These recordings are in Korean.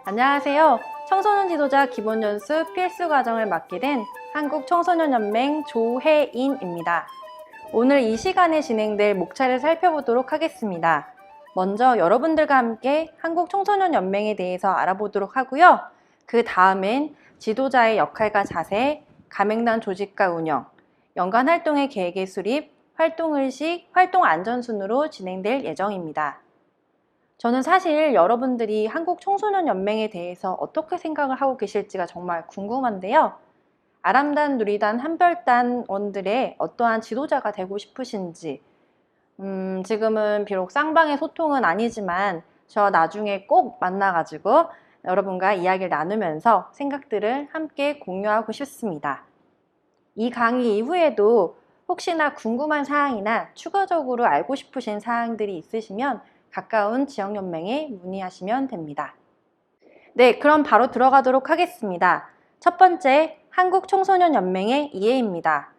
안녕하세요. 청소년 지도자 기본 연습 필수 과정을 맡게 된 한국청소년연맹 조혜인입니다. 오늘 이 시간에 진행될 목차를 살펴보도록 하겠습니다. 먼저 여러분들과 함께 한국청소년연맹에 대해서 알아보도록 하고요. 그 다음엔 지도자의 역할과 자세, 가맹단 조직과 운영, 연간 활동의 계획의 수립, 활동의식, 활동 안전 순으로 진행될 예정입니다. 저는 사실 여러분들이 한국청소년연맹에 대해서 어떻게 생각을 하고 계실지가 정말 궁금한데요. 아람단, 누리단, 한별단원들의 어떠한 지도자가 되고 싶으신지, 지금은 비록 쌍방의 소통은 아니지만 저 나중에 꼭 만나가지고 여러분과 이야기를 나누면서 생각들을 함께 공유하고 싶습니다. 이 강의 이후에도 혹시나 궁금한 사항이나 추가적으로 알고 싶으신 사항들이 있으시면 가까운 지역연맹에 문의하시면 됩니다. 네, 그럼 바로 들어가도록 하겠습니다. 첫 번째, 한국청소년연맹의 이해입니다.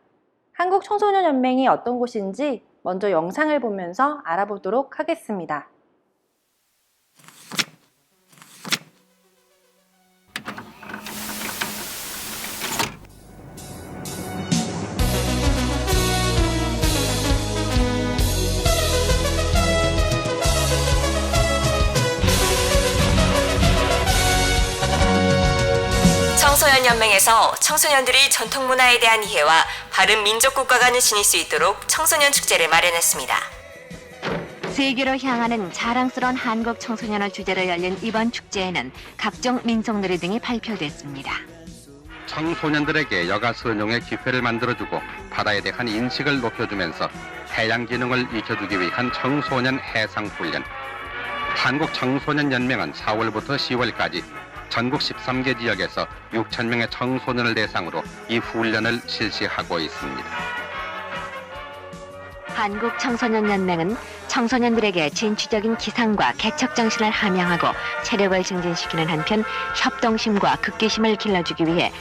한국청소년연맹이 어떤 곳인지 먼저 영상을 보면서 알아보도록 하겠습니다. 청소년연맹에서 청소년들이 전통문화에 대한 이해와 바른 민족국가관을 지닐 수 있도록 청소년 축제를 마련했습니다. 세계로 향하는 자랑스러운 한국 청소년을 주제로 열린 이번 축제에는 각종 민속놀이 등이 발표됐습니다. 청소년들에게 여가 선용의 기회를 만들어주고 바다에 대한 인식을 높여주면서 해양 기능을 익혀주기 위한 청소년 해상훈련. 한국청소년연맹은 4월부터 10월까지 전국 13개 지역에서 6,000명의 청소년을 대상으로 이 훈련을 실시하고 있습니다. 한국청소년연맹은 청소년들에게 진취적인 기상과 개척정신을 함양하고 체력을 증진시키는 한편 협동심과 극기심을 길러주기 위해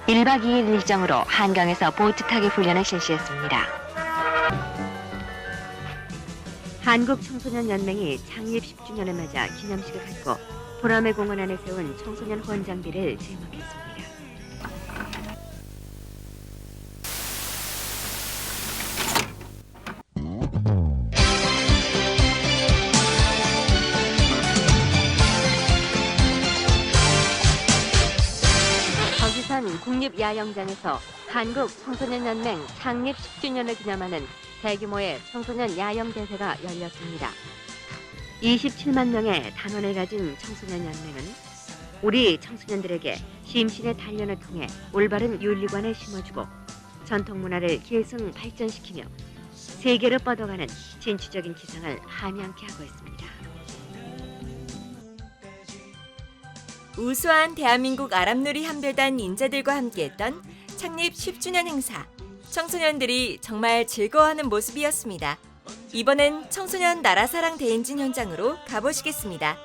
1박 2일 일정으로 한강에서 보트 타기 훈련을 실시했습니다. 한국청소년연맹이 창립 10주년을 맞아 기념식을 갖고 보라매 공원 안에 세운 청소년 헌장비를 제목했습니다. 거기선 국립야영장에서 한국청소년연맹 창립 10주년을 기념하는 대규모의 청소년 야영대회가 열렸습니다. 27만 명의 단원을 가진 청소년연맹은 우리 청소년들에게 심신의 단련을 통해 올바른 윤리관을 심어주고 전통문화를 계승 발전시키며 세계로 뻗어가는 진취적인 기상을 함양케 하고 있습니다. 우수한 대한민국 아람누리 한별단 인재들과 함께했던 창립 10주년 행사. 청소년들이 정말 즐거워하는 모습이었습니다. 이번엔 청소년 나라사랑 대행진 현장으로 가보시겠습니다.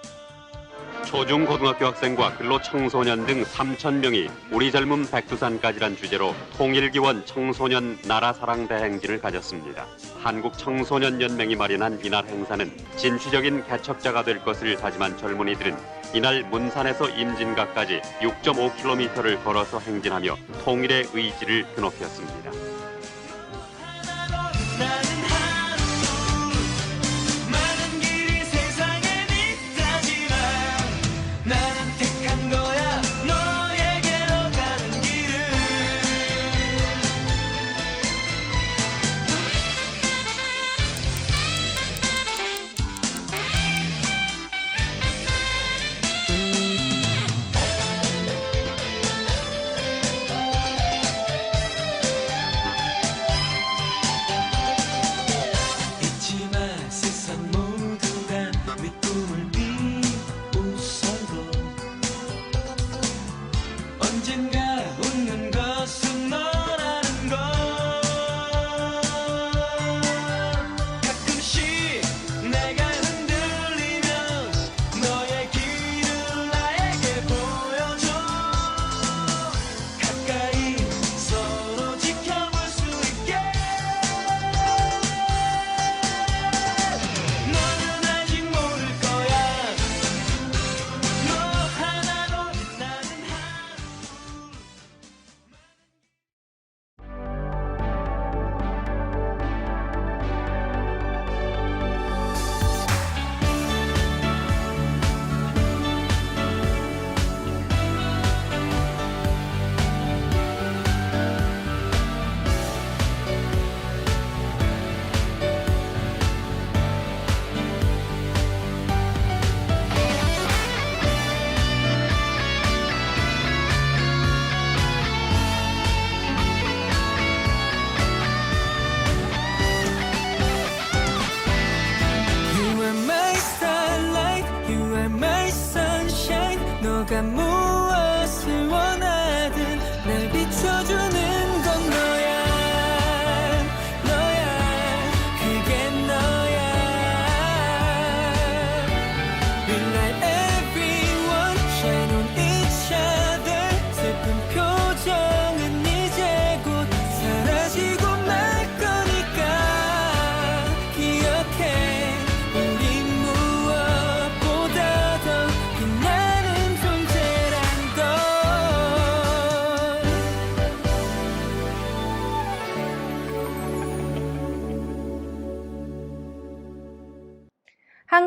초중고등학교 학생과 근로청소년 등 3,000명이 우리 젊은 백두산까지란 주제로 통일기원 청소년 나라사랑 대행진을 가졌습니다. 한국청소년연맹이 마련한 이날 행사는 진취적인 개척자가 될 것을 다짐한 젊은이들은 이날 문산에서 임진각까지 6.5km를 걸어서 행진하며 통일의 의지를 드높였습니다.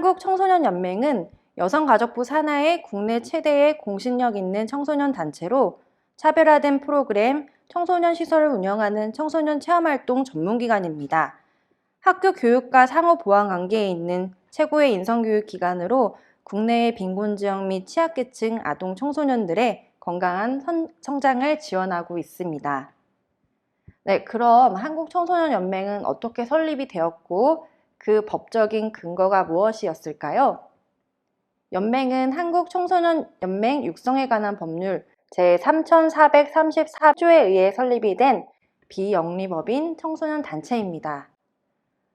한국청소년연맹은 여성가족부 산하의 국내 최대의 공신력 있는 청소년 단체로 차별화된 프로그램, 청소년 시설을 운영하는 청소년 체험활동 전문기관입니다. 학교 교육과 상호 보완 관계에 있는 최고의 인성교육 기관으로 국내의 빈곤지역 및 취약계층 아동 청소년들의 건강한 성장을 지원하고 있습니다. 네, 그럼 한국청소년연맹은 어떻게 설립이 되었고 그 법적인 근거가 무엇이었을까요? 연맹은 한국청소년연맹 육성에 관한 법률 제3434조에 의해 설립이 된 비영리법인 청소년 단체입니다.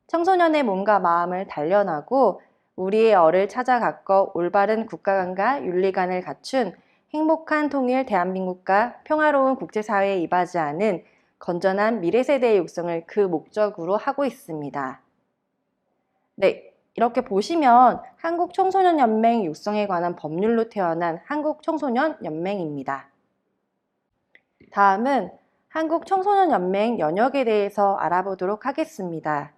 청소년의 몸과 마음을 단련하고 우리의 얼을 찾아 가꿔 올바른 국가관과 윤리관을 갖춘 행복한 통일 대한민국과 평화로운 국제사회에 이바지하는 건전한 미래세대의 육성을 그 목적으로 하고 있습니다. 네, 이렇게 보시면 한국청소년연맹 육성에 관한 법률로 태어난 한국청소년연맹입니다. 다음은 한국청소년연맹 연역에 대해서 알아보도록 하겠습니다.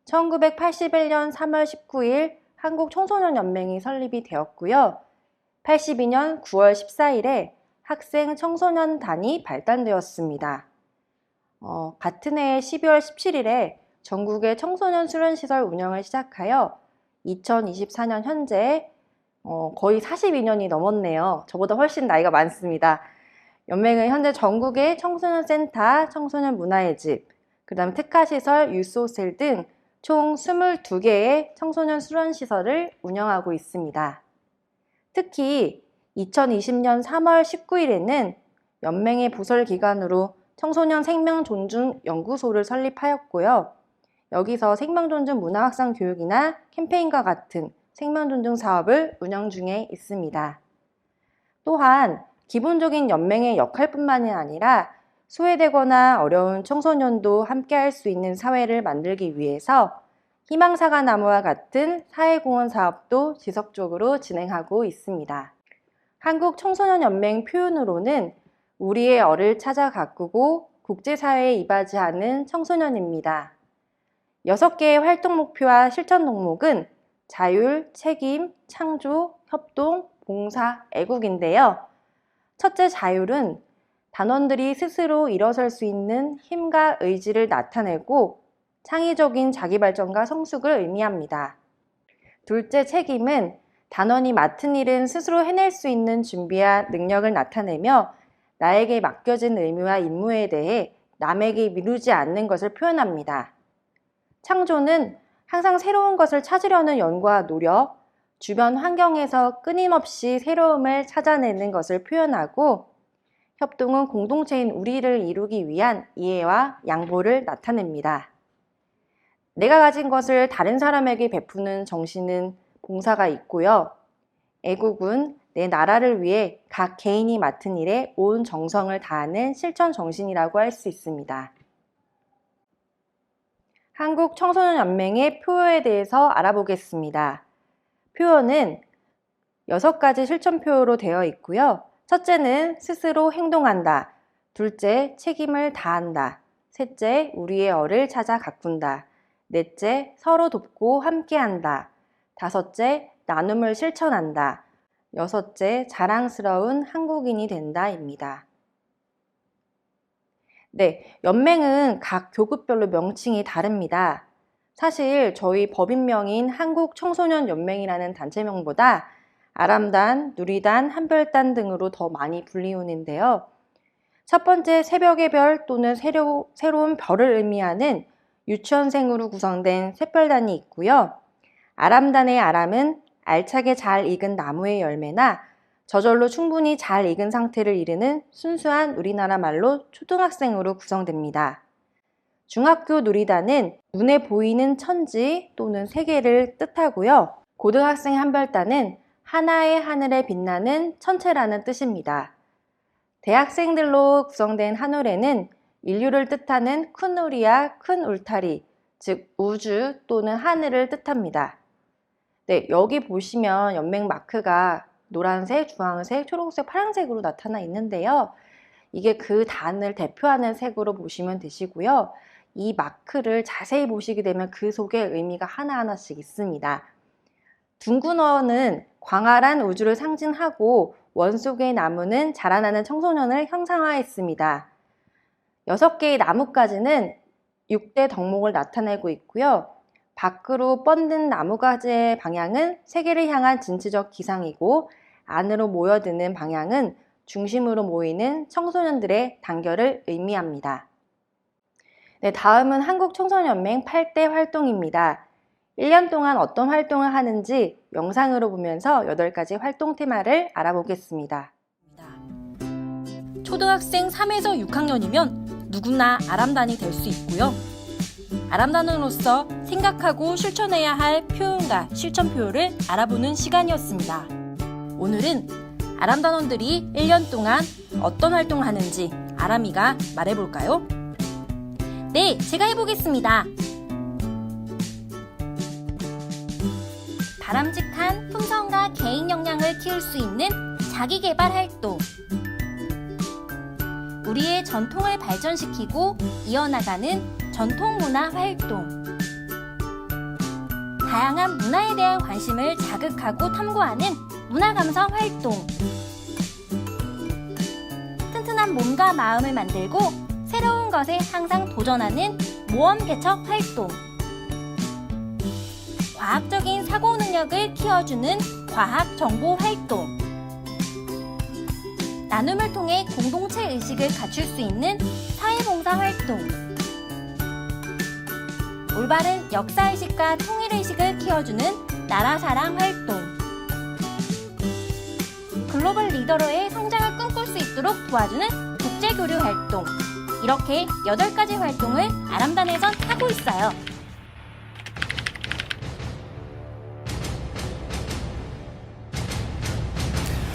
1981년 3월 19일 한국청소년연맹이 설립이 되었고요. 82년 9월 14일에 학생청소년단이 발단되었습니다. 같은 해 12월 17일에 전국의 청소년 수련시설 운영을 시작하여 2024년 현재 거의 42년이 넘었네요. 저보다 훨씬 나이가 많습니다. 연맹은 현재 전국의 청소년 센터, 청소년 문화의 집, 그 다음 특화시설, 유스호스텔 등 총 22개의 청소년 수련시설을 운영하고 있습니다. 특히 2020년 3월 19일에는 연맹의 부설기관으로 청소년 생명존중 연구소를 설립하였고요. 여기서 생명존중 문화확산 교육이나 캠페인과 같은 생명존중 사업을 운영 중에 있습니다. 또한 기본적인 연맹의 역할뿐만이 아니라 소외되거나 어려운 청소년도 함께할 수 있는 사회를 만들기 위해서 희망사과 나무와 같은 사회공헌 사업도 지속적으로 진행하고 있습니다. 한국청소년연맹 표현으로는 우리의 얼을 찾아 가꾸고 국제사회에 이바지하는 청소년입니다. 6개의 활동 목표와 실천 덕목은 자율, 책임, 창조, 협동, 봉사, 애국인데요. 첫째 자율은 단원들이 스스로 일어설 수 있는 힘과 의지를 나타내고 창의적인 자기발전과 성숙을 의미합니다. 둘째 책임은 단원이 맡은 일은 스스로 해낼 수 있는 준비와 능력을 나타내며 나에게 맡겨진 의무와 임무에 대해 남에게 미루지 않는 것을 표현합니다. 창조는 항상 새로운 것을 찾으려는 연구와 노력, 주변 환경에서 끊임없이 새로움을 찾아내는 것을 표현하고 협동은 공동체인 우리를 이루기 위한 이해와 양보를 나타냅니다. 내가 가진 것을 다른 사람에게 베푸는 정신은 봉사가 있고요. 애국은 내 나라를 위해 각 개인이 맡은 일에 온 정성을 다하는 실천 정신이라고 할 수 있습니다. 한국청소년연맹의 표어에 대해서 알아보겠습니다. 표어는 6가지 실천 표어로 되어 있고요. 첫째는 스스로 행동한다. 둘째, 책임을 다한다. 셋째, 우리의 얼을 찾아 가꾼다. 넷째, 서로 돕고 함께한다. 다섯째, 나눔을 실천한다. 여섯째, 자랑스러운 한국인이 된다입니다. 네, 연맹은 각 교급별로 명칭이 다릅니다. 사실 저희 법인명인 한국청소년연맹이라는 단체명보다 아람단, 누리단, 한별단 등으로 더 많이 불리우는데요. 첫 번째 새벽의 별 또는 새로운 별을 의미하는 유치원생으로 구성된 샛별단이 있고요. 아람단의 아람은 알차게 잘 익은 나무의 열매나 저절로 충분히 잘 익은 상태를 이르는 순수한 우리나라 말로 초등학생으로 구성됩니다. 중학교 누리단은 눈에 보이는 천지 또는 세계를 뜻하고요. 고등학생 한별단은 하나의 하늘에 빛나는 천체라는 뜻입니다. 대학생들로 구성된 한올해는 인류를 뜻하는 큰 우리야 큰 울타리, 즉 우주 또는 하늘을 뜻합니다. 네, 여기 보시면 연맹 마크가 노란색, 주황색, 초록색, 파란색으로 나타나 있는데요. 이게 그 단을 대표하는 색으로 보시면 되시고요. 이 마크를 자세히 보시게 되면 그 속에 의미가 하나하나씩 있습니다. 둥근원은 광활한 우주를 상징하고 원 속의 나무는 자라나는 청소년을 형상화했습니다. 6개의 나뭇가지는 6대 덕목을 나타내고 있고요. 밖으로 뻗는 나무가지의 방향은 세계를 향한 진취적 기상이고 안으로 모여드는 방향은 중심으로 모이는 청소년들의 단결을 의미합니다. 네, 다음은 한국청소년연맹 8대 활동입니다. 1년 동안 어떤 활동을 하는지 영상으로 보면서 8가지 활동 테마를 알아보겠습니다. 초등학생 3에서 6학년이면 누구나 아람단이 될 수 있고요. 아람단원으로서 생각하고 실천해야 할 표현과 실천표를 알아보는 시간이었습니다. 오늘은 아람단원들이 1년 동안 어떤 활동을 하는지 아람이가 말해볼까요? 네, 제가 해보겠습니다. 바람직한 품성과 개인 역량을 키울 수 있는 자기개발 활동. 우리의 전통을 발전시키고 이어나가는 전통문화 활동. 다양한 문화에 대한 관심을 자극하고 탐구하는 문화감성 활동. 튼튼한 몸과 마음을 만들고 새로운 것에 항상 도전하는 모험 개척 활동. 과학적인 사고 능력을 키워주는 과학 정보 활동. 나눔을 통해 공동체 의식을 갖출 수 있는 사회봉사 활동. 올바른 역사의식과 통일의식을 키워주는 나라사랑 활동. 글로벌 리더로의 성장을 꿈꿀 수 있도록 도와주는 국제교류 활동. 이렇게 8가지 활동을 아람단에선 하고 있어요.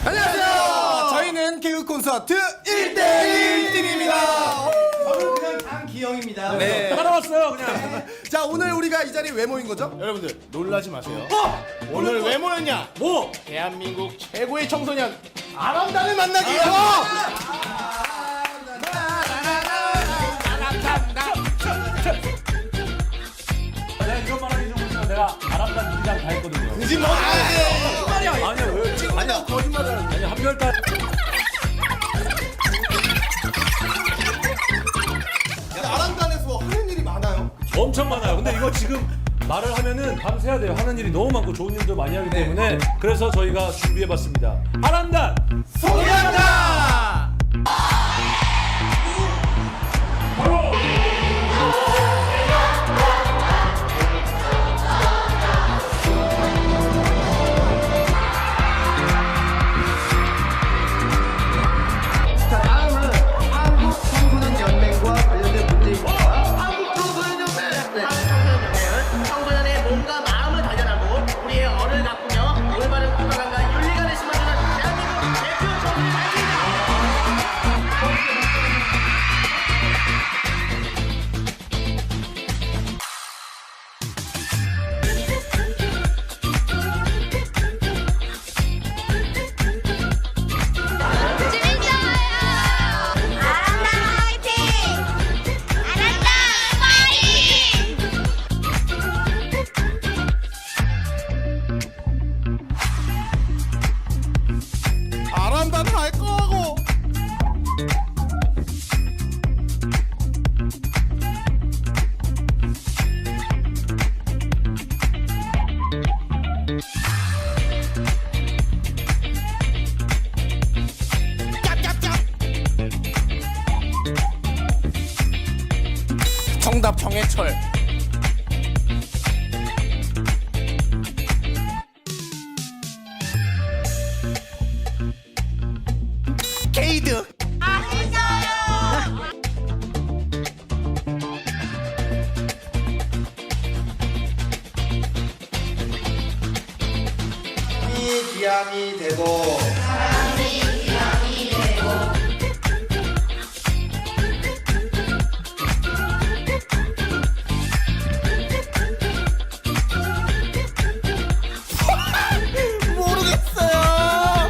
안녕하세요. 저희는 개그 콘서트 1대1 팀입니다. 저는 그냥 강기영입니다. 네. 따라왔어요 그냥. 자, 오늘 우리가 이 자리에 왜 모인 거죠? 여러분들 놀라지 마세요. 오늘 왜 모였냐? 대한민국 최고의 청소년 아람단을 만나기 위해서. 내가 이런 말 하기 전부터 내가 아람단 기장 다 했거든요. 거짓말. 아니야, 왜? 지금 아니야 거짓말을. 아니, 한별달. 아람단에서 하는 일이 많아요. 엄청 많아요. 근데 이거 지금 말을 하면은 밤새야 돼요. 하는 일이 너무 많고 좋은 일도 많이 하기 때문에 그래서 저희가 준비해봤습니다. 아람단! 소개한다. 자, 다음은 한국 청소년 연맹과 관련된 문제입니다. 한국 청소년연맹! 네. 한국 청소년연맹은 청소년의 몸과 마음을 단련하고 우리의 언을 가꾸며 올바른 국가관과 윤리관을 심어주는 대한민국 대표 청소년단입니다. 아람단을 할 거고. 정답 정해철. 게이드. 기함이 되고 모르겠어요.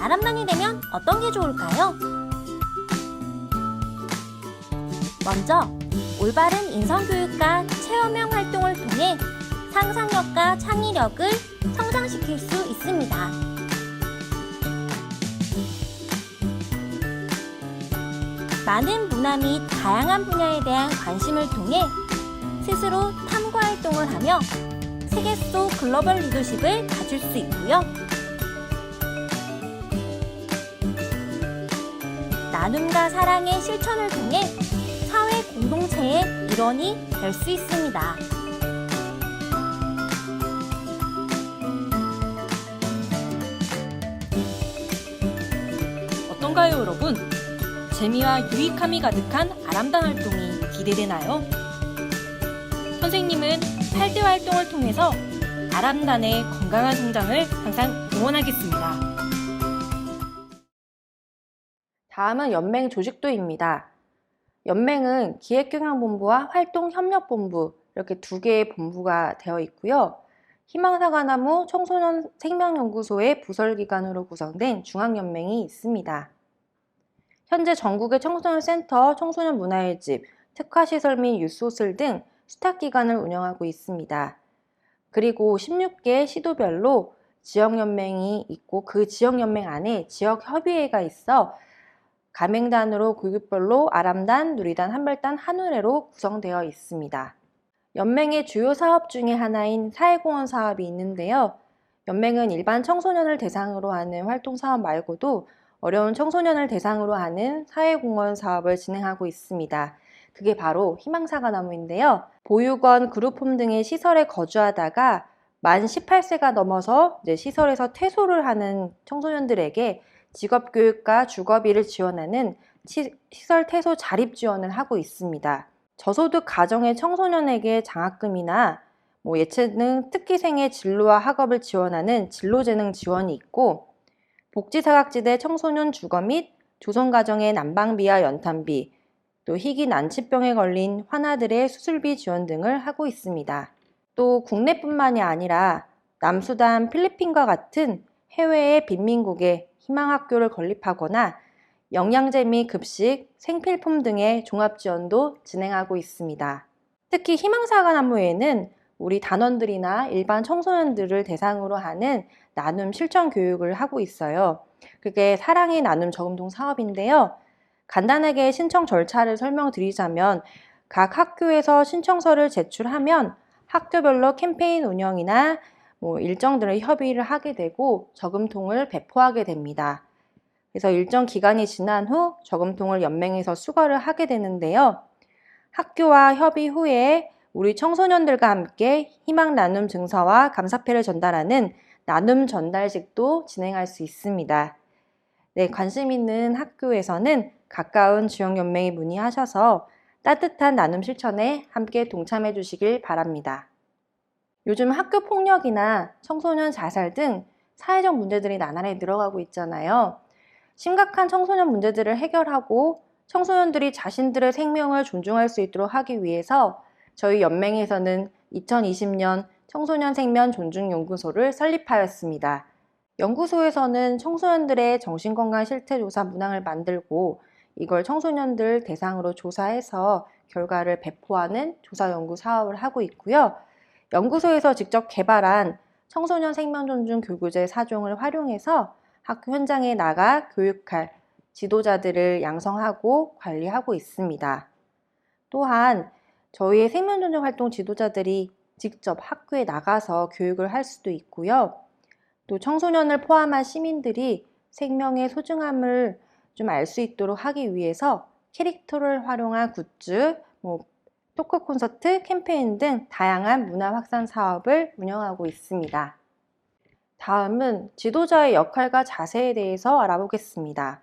아람단이 되면 어떤 게 좋을까요? 먼저 올바른 인성교육과 체험형 활동을 통해 상상력과 창의력을 성장시킬 수 있습니다. 많은 문화 및 다양한 분야에 대한 관심을 통해 스스로 탐구 활동을 하며 세계 속 글로벌 리더십을 가질 수 있고요. 나눔과 사랑의 실천을 통해 사회 공동체의 일원이 될 수 있습니다. 어떤가요, 여러분? 재미와 유익함이 가득한 아람단 활동이 기대되나요? 선생님은 8대 활동을 통해서 아람단의 건강한 성장을 항상 응원하겠습니다. 다음은 연맹 조직도입니다. 연맹은 기획경영본부와 활동협력본부 이렇게 두 개의 본부가 되어 있고요. 희망사과나무 청소년 생명연구소의 부설기관으로 구성된 중앙연맹이 있습니다. 현재 전국의 청소년 센터, 청소년 문화의 집, 특화시설 및 유소슬 등 수탁기관을 운영하고 있습니다. 그리고 16개 시도별로 지역연맹이 있고 그 지역연맹 안에 지역협의회가 있어 가맹단으로 교육별로 아람단, 누리단, 한별단, 한우레로 구성되어 있습니다. 연맹의 주요 사업 중에 하나인 사회공헌 사업이 있는데요. 연맹은 일반 청소년을 대상으로 하는 활동 사업 말고도 어려운 청소년을 대상으로 하는 사회공헌 사업을 진행하고 있습니다. 그게 바로 희망사과나무인데요. 보육원, 그룹홈 등의 시설에 거주하다가 만 18세가 넘어서 이제 시설에서 퇴소를 하는 청소년들에게 직업교육과 주거비를 지원하는 시설 퇴소 자립 지원을 하고 있습니다. 저소득 가정의 청소년에게 장학금이나 예체능 특기생의 진로와 학업을 지원하는 진로재능 지원이 있고 복지사각지대 청소년 주거 및 조선가정의 난방비와 연탄비, 또 희귀 난치병에 걸린 환아들의 수술비 지원 등을 하고 있습니다. 또 국내뿐만이 아니라 남수단, 필리핀과 같은 해외의 빈민국에 희망학교를 건립하거나 영양제 및 급식, 생필품 등의 종합지원도 진행하고 있습니다. 특히 희망사과나무에는 우리 단원들이나 일반 청소년들을 대상으로 하는 나눔 실천 교육을 하고 있어요. 그게 사랑의 나눔 저금통 사업인데요. 간단하게 신청 절차를 설명드리자면 각 학교에서 신청서를 제출하면 학교별로 캠페인 운영이나 일정들을 협의를 하게 되고 저금통을 배포하게 됩니다. 그래서 일정 기간이 지난 후 저금통을 연맹에서 수거를 하게 되는데요. 학교와 협의 후에 우리 청소년들과 함께 희망 나눔 증서와 감사패를 전달하는 나눔 전달식도 진행할 수 있습니다. 네, 관심 있는 학교에서는 가까운 지역연맹에 문의하셔서 따뜻한 나눔 실천에 함께 동참해 주시길 바랍니다. 요즘 학교 폭력이나 청소년 자살 등 사회적 문제들이 나날이 늘어가고 있잖아요. 심각한 청소년 문제들을 해결하고 청소년들이 자신들의 생명을 존중할 수 있도록 하기 위해서 저희 연맹에서는 2020년 청소년 생명 존중 연구소를 설립하였습니다. 연구소에서는 청소년들의 정신건강 실태조사 문항을 만들고 이걸 청소년들 대상으로 조사해서 결과를 배포하는 조사 연구 사업을 하고 있고요. 연구소에서 직접 개발한 청소년 생명 존중 교구제 4종을 활용해서 학교 현장에 나가 교육할 지도자들을 양성하고 관리하고 있습니다. 또한 저희의 생명 존중 활동 지도자들이 직접 학교에 나가서 교육을 할 수도 있고요. 또 청소년을 포함한 시민들이 생명의 소중함을 좀 알 수 있도록 하기 위해서 캐릭터를 활용한 굿즈, 토크 콘서트, 캠페인 등 다양한 문화 확산 사업을 운영하고 있습니다. 다음은 지도자의 역할과 자세에 대해서 알아보겠습니다.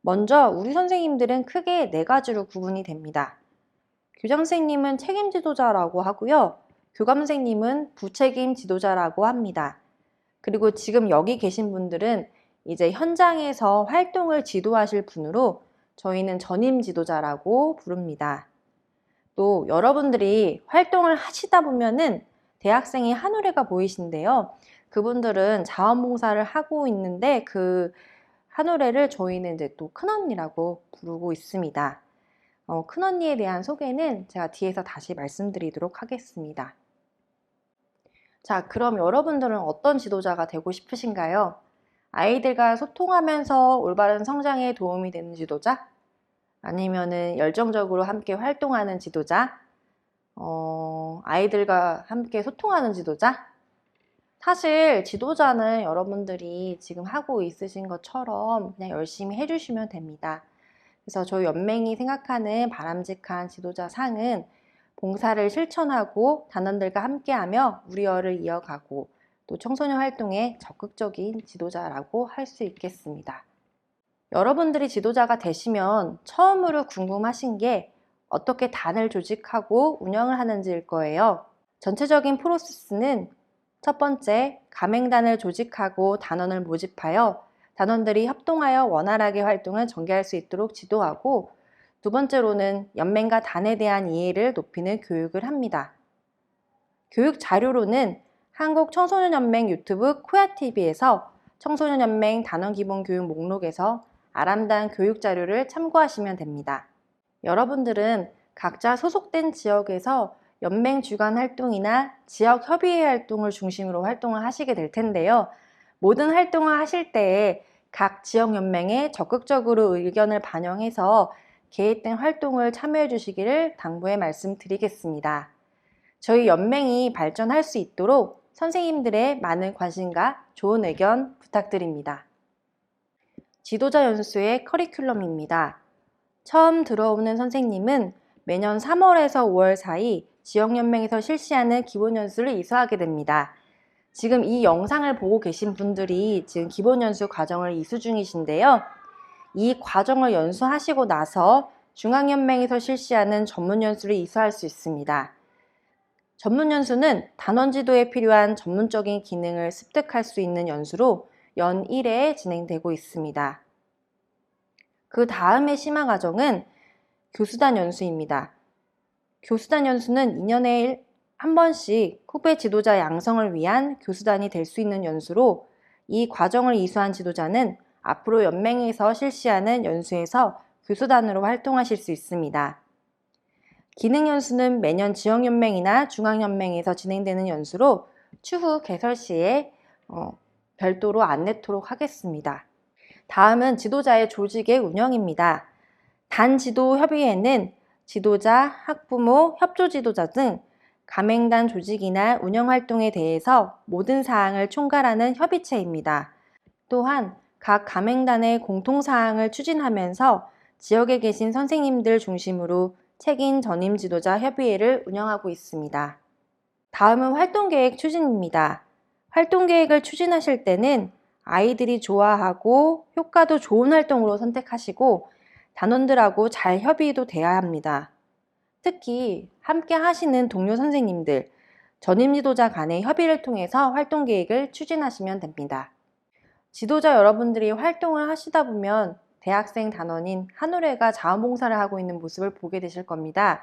먼저 우리 선생님들은 크게 4가지로 구분이 됩니다. 교장 선생님은 책임 지도자라고 하고요. 교감 선생님은 부책임 지도자라고 합니다. 그리고 지금 여기 계신 분들은 이제 현장에서 활동을 지도하실 분으로 저희는 전임 지도자라고 부릅니다. 또 여러분들이 활동을 하시다 보면은 대학생이 한우레가 보이신데요. 그분들은 자원봉사를 하고 있는데 그 한 노래를 저희는 이제 또 큰언니라고 부르고 있습니다. 큰언니에 대한 소개는 제가 뒤에서 다시 말씀드리도록 하겠습니다. 자, 그럼 여러분들은 어떤 지도자가 되고 싶으신가요? 아이들과 소통하면서 올바른 성장에 도움이 되는 지도자? 아니면은 열정적으로 함께 활동하는 지도자? 아이들과 함께 소통하는 지도자? 사실 지도자는 여러분들이 지금 하고 있으신 것처럼 그냥 열심히 해주시면 됩니다. 그래서 저희 연맹이 생각하는 바람직한 지도자 상은 봉사를 실천하고 단원들과 함께하며 우리어를 이어가고 또 청소년 활동에 적극적인 지도자라고 할 수 있겠습니다. 여러분들이 지도자가 되시면 처음으로 궁금하신 게 어떻게 단을 조직하고 운영을 하는지일 거예요. 전체적인 프로세스는 첫 번째, 가맹단을 조직하고 단원을 모집하여 단원들이 협동하여 원활하게 활동을 전개할 수 있도록 지도하고, 두 번째로는 연맹과 단에 대한 이해를 높이는 교육을 합니다. 교육 자료로는 한국청소년연맹 유튜브 코야TV에서 청소년연맹 단원기본교육 목록에서 아람단 교육 자료를 참고하시면 됩니다. 여러분들은 각자 소속된 지역에서 연맹 주간 활동이나 지역 협의회 활동을 중심으로 활동을 하시게 될 텐데요. 모든 활동을 하실 때에 각 지역 연맹에 적극적으로 의견을 반영해서 계획된 활동을 참여해 주시기를 당부해 말씀드리겠습니다. 저희 연맹이 발전할 수 있도록 선생님들의 많은 관심과 좋은 의견 부탁드립니다. 지도자 연수의 커리큘럼입니다. 처음 들어오는 선생님은 매년 3월에서 5월 사이 지역연맹에서 실시하는 기본연수를 이수하게 됩니다. 지금 이 영상을 보고 계신 분들이 지금 기본연수 과정을 이수 중이신데요. 이 과정을 연수하시고 나서 중앙연맹에서 실시하는 전문연수를 이수할 수 있습니다. 전문연수는 단원지도에 필요한 전문적인 기능을 습득할 수 있는 연수로 연 1회 진행되고 있습니다. 그 다음의 심화 과정은 교수단 연수입니다. 교수단 연수는 2년에 한 번씩 후배 지도자 양성을 위한 교수단이 될 수 있는 연수로, 이 과정을 이수한 지도자는 앞으로 연맹에서 실시하는 연수에서 교수단으로 활동하실 수 있습니다. 기능연수는 매년 지역연맹이나 중앙연맹에서 진행되는 연수로 추후 개설 시에 별도로 안내토록 하겠습니다. 다음은 지도자의 조직의 운영입니다. 단지도협의회는 지도자, 학부모, 협조지도자 등 가맹단 조직이나 운영활동에 대해서 모든 사항을 총괄하는 협의체입니다. 또한 각 가맹단의 공통사항을 추진하면서 지역에 계신 선생님들 중심으로 책임 전임 지도자 협의회를 운영하고 있습니다. 다음은 활동계획 추진입니다. 활동계획을 추진하실 때는 아이들이 좋아하고 효과도 좋은 활동으로 선택하시고 단원들하고 잘 협의도 돼야 합니다. 특히 함께 하시는 동료 선생님들, 전임 지도자 간의 협의를 통해서 활동계획을 추진하시면 됩니다. 지도자 여러분들이 활동을 하시다 보면 대학생 단원인 한올해가 자원봉사를 하고 있는 모습을 보게 되실 겁니다.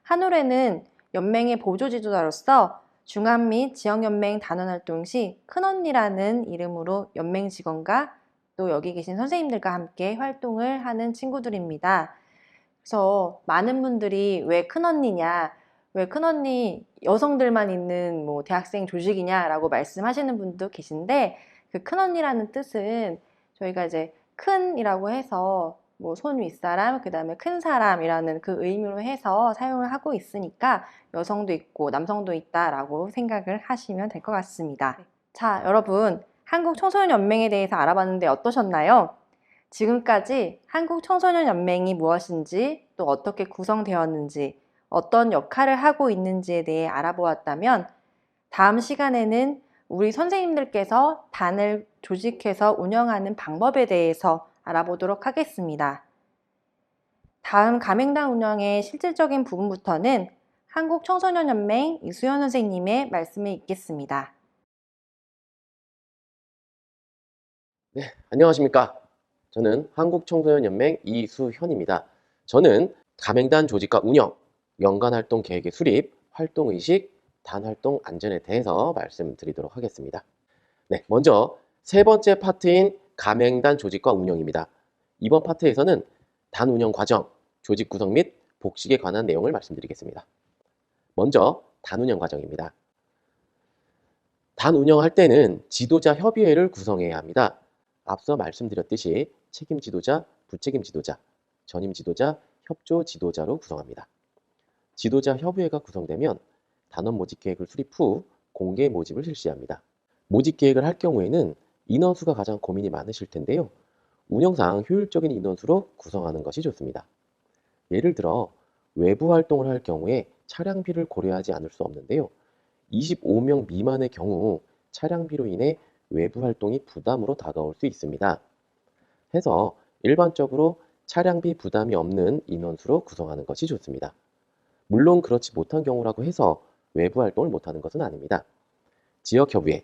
한올해는 연맹의 보조지도자로서 중앙 및 지역연맹 단원활동 시 큰언니라는 이름으로 연맹 직원과 또 여기 계신 선생님들과 함께 활동을 하는 친구들입니다. 그래서 많은 분들이 왜 큰언니냐, 왜 큰언니 여성들만 있는 뭐 대학생 조직이냐 라고 말씀하시는 분도 계신데, 그 큰언니라는 뜻은 저희가 이제 큰이라고 해서 뭐 손 윗사람, 그 다음에 큰 사람이라는 그 의미로 해서 사용을 하고 있으니까 여성도 있고 남성도 있다라고 생각을 하시면 될 것 같습니다. 자, 여러분, 한국청소년연맹에 대해서 알아봤는데 어떠셨나요? 지금까지 한국청소년연맹이 무엇인지, 또 어떻게 구성되었는지, 어떤 역할을 하고 있는지에 대해 알아보았다면, 다음 시간에는 우리 선생님들께서 단을 조직해서 운영하는 방법에 대해서 알아보도록 하겠습니다. 다음 가맹단 운영의 실질적인 부분부터는 한국청소년연맹 이수연 선생님의 말씀이 있겠습니다. 네, 안녕하십니까. 저는 한국청소년연맹 이수현입니다. 저는 가맹단 조직과 운영, 연간활동 계획의 수립, 활동의식, 단활동 안전에 대해서 말씀드리도록 하겠습니다. 네, 먼저 세 번째 파트인 가맹단 조직과 운영입니다. 이번 파트에서는 단 운영 과정, 조직 구성 및 복식에 관한 내용을 말씀드리겠습니다. 먼저 단 운영 과정입니다. 단 운영할 때는 지도자 협의회를 구성해야 합니다. 앞서 말씀드렸듯이 책임 지도자, 부책임 지도자, 전임 지도자, 협조 지도자로 구성합니다. 지도자 협의회가 구성되면 단원 모집 계획을 수립 후 공개 모집을 실시합니다. 모집 계획을 할 경우에는 인원수가 가장 고민이 많으실 텐데요. 운영상 효율적인 인원수로 구성하는 것이 좋습니다. 예를 들어 외부 활동을 할 경우에 차량비를 고려하지 않을 수 없는데요. 25명 미만의 경우 차량비로 인해 외부 활동이 부담으로 다가올 수 있습니다. 해서 일반적으로 차량비 부담이 없는 인원수로 구성하는 것이 좋습니다. 물론 그렇지 못한 경우라고 해서 외부 활동을 못하는 것은 아닙니다. 지역협의회,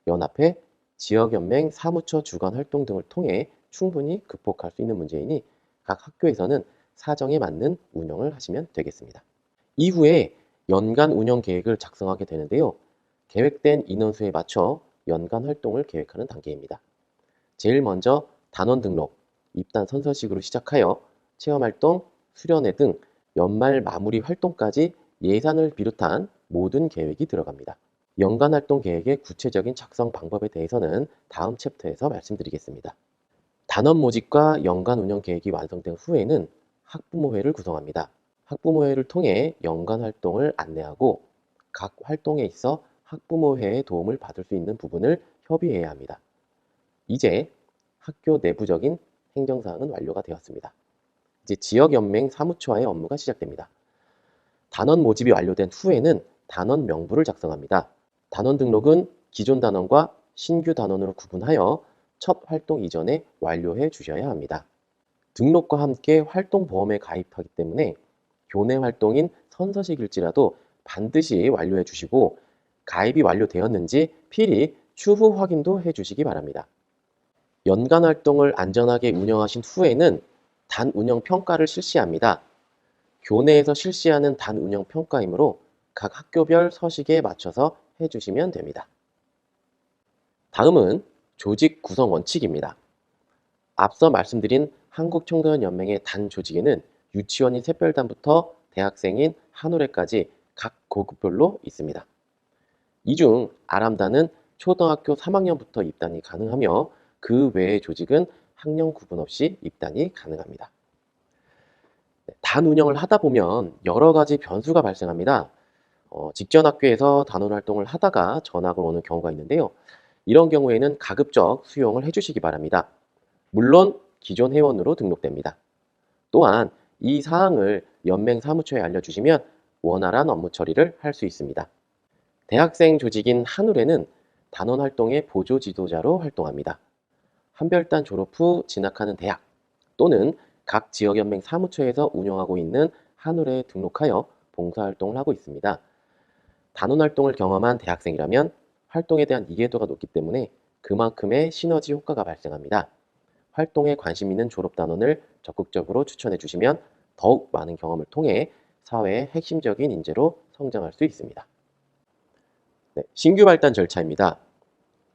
연합회, 지역연맹, 사무처 주관 활동 등을 통해 충분히 극복할 수 있는 문제이니 각 학교에서는 사정에 맞는 운영을 하시면 되겠습니다. 이후에 연간 운영 계획을 작성하게 되는데요. 계획된 인원수에 맞춰 연간 활동을 계획하는 단계입니다. 제일 먼저 단원 등록, 입단 선서식으로 시작하여 체험활동, 수련회 등 연말 마무리 활동까지 예산을 비롯한 모든 계획이 들어갑니다. 연간 활동 계획의 구체적인 작성 방법에 대해서는 다음 챕터에서 말씀드리겠습니다. 단원 모집과 연간 운영 계획이 완성된 후에는 학부모회를 구성합니다. 학부모회를 통해 연간 활동을 안내하고 각 활동에 있어 학부모회의 도움을 받을 수 있는 부분을 협의해야 합니다. 이제 학교 내부적인 행정사항은 완료가 되었습니다. 이제 지역연맹 사무처와의 업무가 시작됩니다. 단원 모집이 완료된 후에는 단원 명부를 작성합니다. 단원 등록은 기존 단원과 신규 단원으로 구분하여 첫 활동 이전에 완료해 주셔야 합니다. 등록과 함께 활동보험에 가입하기 때문에 교내 활동인 선서식일지라도 반드시 완료해 주시고 가입이 완료되었는지 필히 추후 확인도 해 주시기 바랍니다. 연간 활동을 안전하게 운영하신 후에는 단 운영 평가를 실시합니다. 교내에서 실시하는 단 운영 평가이므로 각 학교별 서식에 맞춰서 해주시면 됩니다. 다음은 조직 구성 원칙입니다. 앞서 말씀드린 한국청소년연맹의 단 조직에는 유치원인 샛별단부터 대학생인 한올해까지 각 고급별로 있습니다. 이 중 아람단은 초등학교 3학년부터 입단이 가능하며 그 외의 조직은 학년 구분 없이 입단이 가능합니다. 단 운영을 하다 보면 여러 가지 변수가 발생합니다. 직전 학교에서 단원 활동을 하다가 전학을 오는 경우가 있는데요. 이런 경우에는 가급적 수용을 해주시기 바랍니다. 물론 기존 회원으로 등록됩니다. 또한 이 사항을 연맹 사무처에 알려주시면 원활한 업무 처리를 할 수 있습니다. 대학생 조직인 한울에는 단원 활동의 보조 지도자로 활동합니다. 한별단 졸업 후 진학하는 대학 또는 각 지역연맹 사무처에서 운영하고 있는 한울에 등록하여 봉사활동을 하고 있습니다. 단원 활동을 경험한 대학생이라면 활동에 대한 이해도가 높기 때문에 그만큼의 시너지 효과가 발생합니다. 활동에 관심 있는 졸업단원을 적극적으로 추천해 주시면 더욱 많은 경험을 통해 사회의 핵심적인 인재로 성장할 수 있습니다. 신규 발단 절차입니다.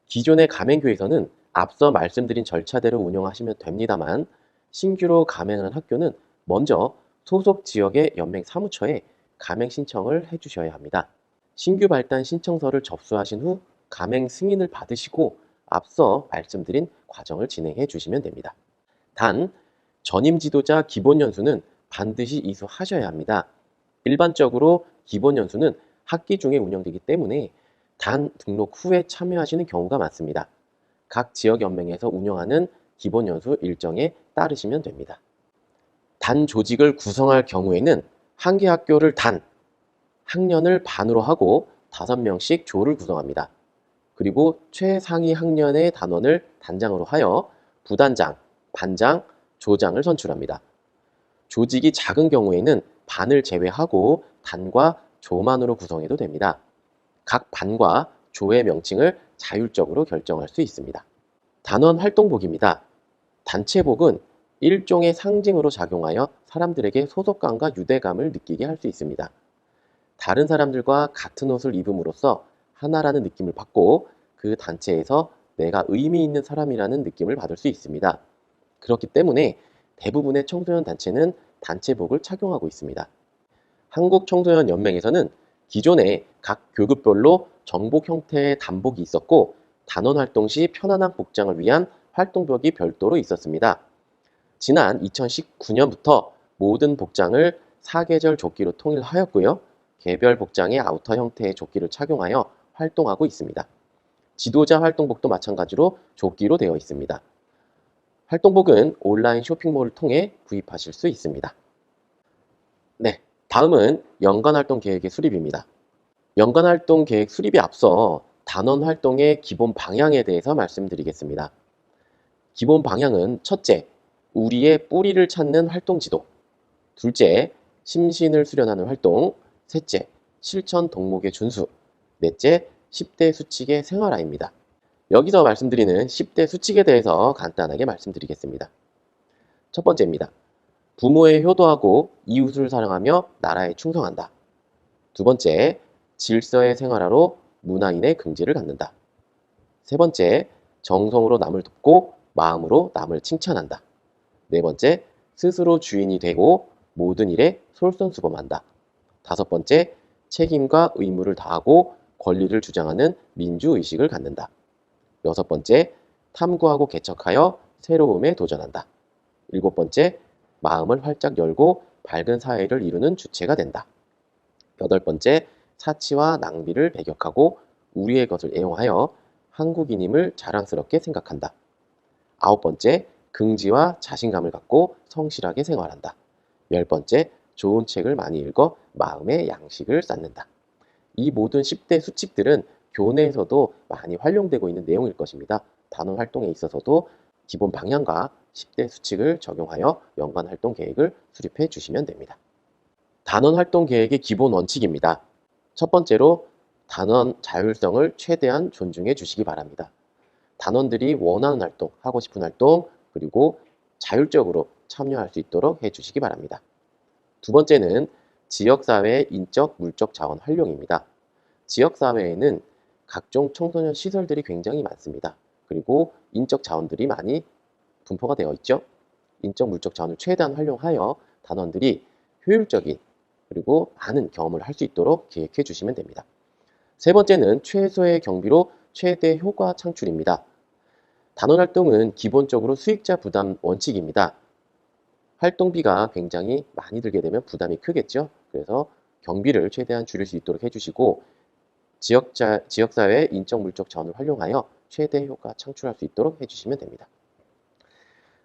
기존의 가맹교에서는 앞서 말씀드린 절차대로 운영하시면 됩니다만 신규로 가맹하는 학교는 먼저 소속 지역의 연맹 사무처에 가맹 신청을 해주셔야 합니다. 신규 발단 신청서를 접수하신 후 가맹 승인을 받으시고 앞서 말씀드린 과정을 진행해 주시면 됩니다. 단, 전임 지도자 기본 연수는 반드시 이수하셔야 합니다. 일반적으로 기본 연수는 학기 중에 운영되기 때문에 단 등록 후에 참여하시는 경우가 많습니다. 각 지역 연맹에서 운영하는 기본 연수 일정에 따르시면 됩니다. 단 조직을 구성할 경우에는 한 개 학교를 단, 학년을 반으로 하고 5명씩 조를 구성합니다. 그리고 최상위 학년의 단원을 단장으로 하여 부단장, 반장, 조장을 선출합니다. 조직이 작은 경우에는 반을 제외하고 단과 조만으로 구성해도 됩니다. 각 반과 조의 명칭을 자율적으로 결정할 수 있습니다. 단원 활동복입니다. 단체복은 일종의 상징으로 작용하여 사람들에게 소속감과 유대감을 느끼게 할 수 있습니다. 다른 사람들과 같은 옷을 입음으로써 하나라는 느낌을 받고 그 단체에서 내가 의미 있는 사람이라는 느낌을 받을 수 있습니다. 그렇기 때문에 대부분의 청소년 단체는 단체복을 착용하고 있습니다. 한국청소년연맹에서는 기존에 각 교급별로 정복 형태의 단복이 있었고 단원 활동 시 편안한 복장을 위한 활동복이 별도로 있었습니다. 지난 2019년부터 모든 복장을 사계절 조끼로 통일하였고요. 개별 복장의 아우터 형태의 조끼를 착용하여 활동하고 있습니다. 지도자 활동복도 마찬가지로 조끼로 되어 있습니다. 활동복은 온라인 쇼핑몰을 통해 구입하실 수 있습니다. 네, 다음은 연간활동 계획의 수립입니다. 연간활동 계획 수립에 앞서 단원 활동의 기본 방향에 대해서 말씀드리겠습니다. 기본 방향은 첫째, 우리의 뿌리를 찾는 활동 지도. 둘째, 심신을 수련하는 활동. 셋째, 실천 덕목의 준수. 넷째, 10대 수칙의 생활화입니다. 여기서 말씀드리는 10대 수칙에 대해서 간단하게 말씀드리겠습니다. 첫 번째입니다. 부모에 효도하고 이웃을 사랑하며 나라에 충성한다. 두 번째, 질서의 생활화로 문화인의 긍지를 갖는다. 세 번째, 정성으로 남을 돕고 마음으로 남을 칭찬한다. 네 번째, 스스로 주인이 되고 모든 일에 솔선수범한다. 다섯 번째, 책임과 의무를 다하고 권리를 주장하는 민주의식을 갖는다. 여섯 번째, 탐구하고 개척하여 새로움에 도전한다. 일곱 번째, 마음을 활짝 열고 밝은 사회를 이루는 주체가 된다. 여덟 번째, 사치와 낭비를 배격하고 우리의 것을 애용하여 한국인임을 자랑스럽게 생각한다. 아홉 번째, 긍지와 자신감을 갖고 성실하게 생활한다. 열 번째, 좋은 책을 많이 읽어 마음의 양식을 쌓는다. 이 모든 10대 수칙들은 교내에서도 많이 활용되고 있는 내용일 것입니다. 단원 활동에 있어서도 기본 방향과 10대 수칙을 적용하여 연간 활동 계획을 수립해 주시면 됩니다. 단원 활동 계획의 기본 원칙입니다. 첫 번째로 단원 자율성을 최대한 존중해 주시기 바랍니다. 단원들이 원하는 활동, 하고 싶은 활동, 그리고 자율적으로 참여할 수 있도록 해 주시기 바랍니다. 두 번째는 지역사회의 인적, 물적 자원 활용입니다. 지역사회에는 각종 청소년 시설들이 굉장히 많습니다. 그리고 인적 자원들이 많이 분포가 되어 있죠. 인적, 물적 자원을 최대한 활용하여 단원들이 효율적인 그리고 많은 경험을 할 수 있도록 기획해 주시면 됩니다. 세 번째는 최소의 경비로 최대 효과 창출입니다. 단원 활동은 기본적으로 수익자 부담 원칙입니다. 활동비가 굉장히 많이 들게 되면 부담이 크겠죠. 그래서 경비를 최대한 줄일 수 있도록 해주시고 지역사회의 인적, 물적 자원을 활용하여 최대 효과 창출할 수 있도록 해주시면 됩니다.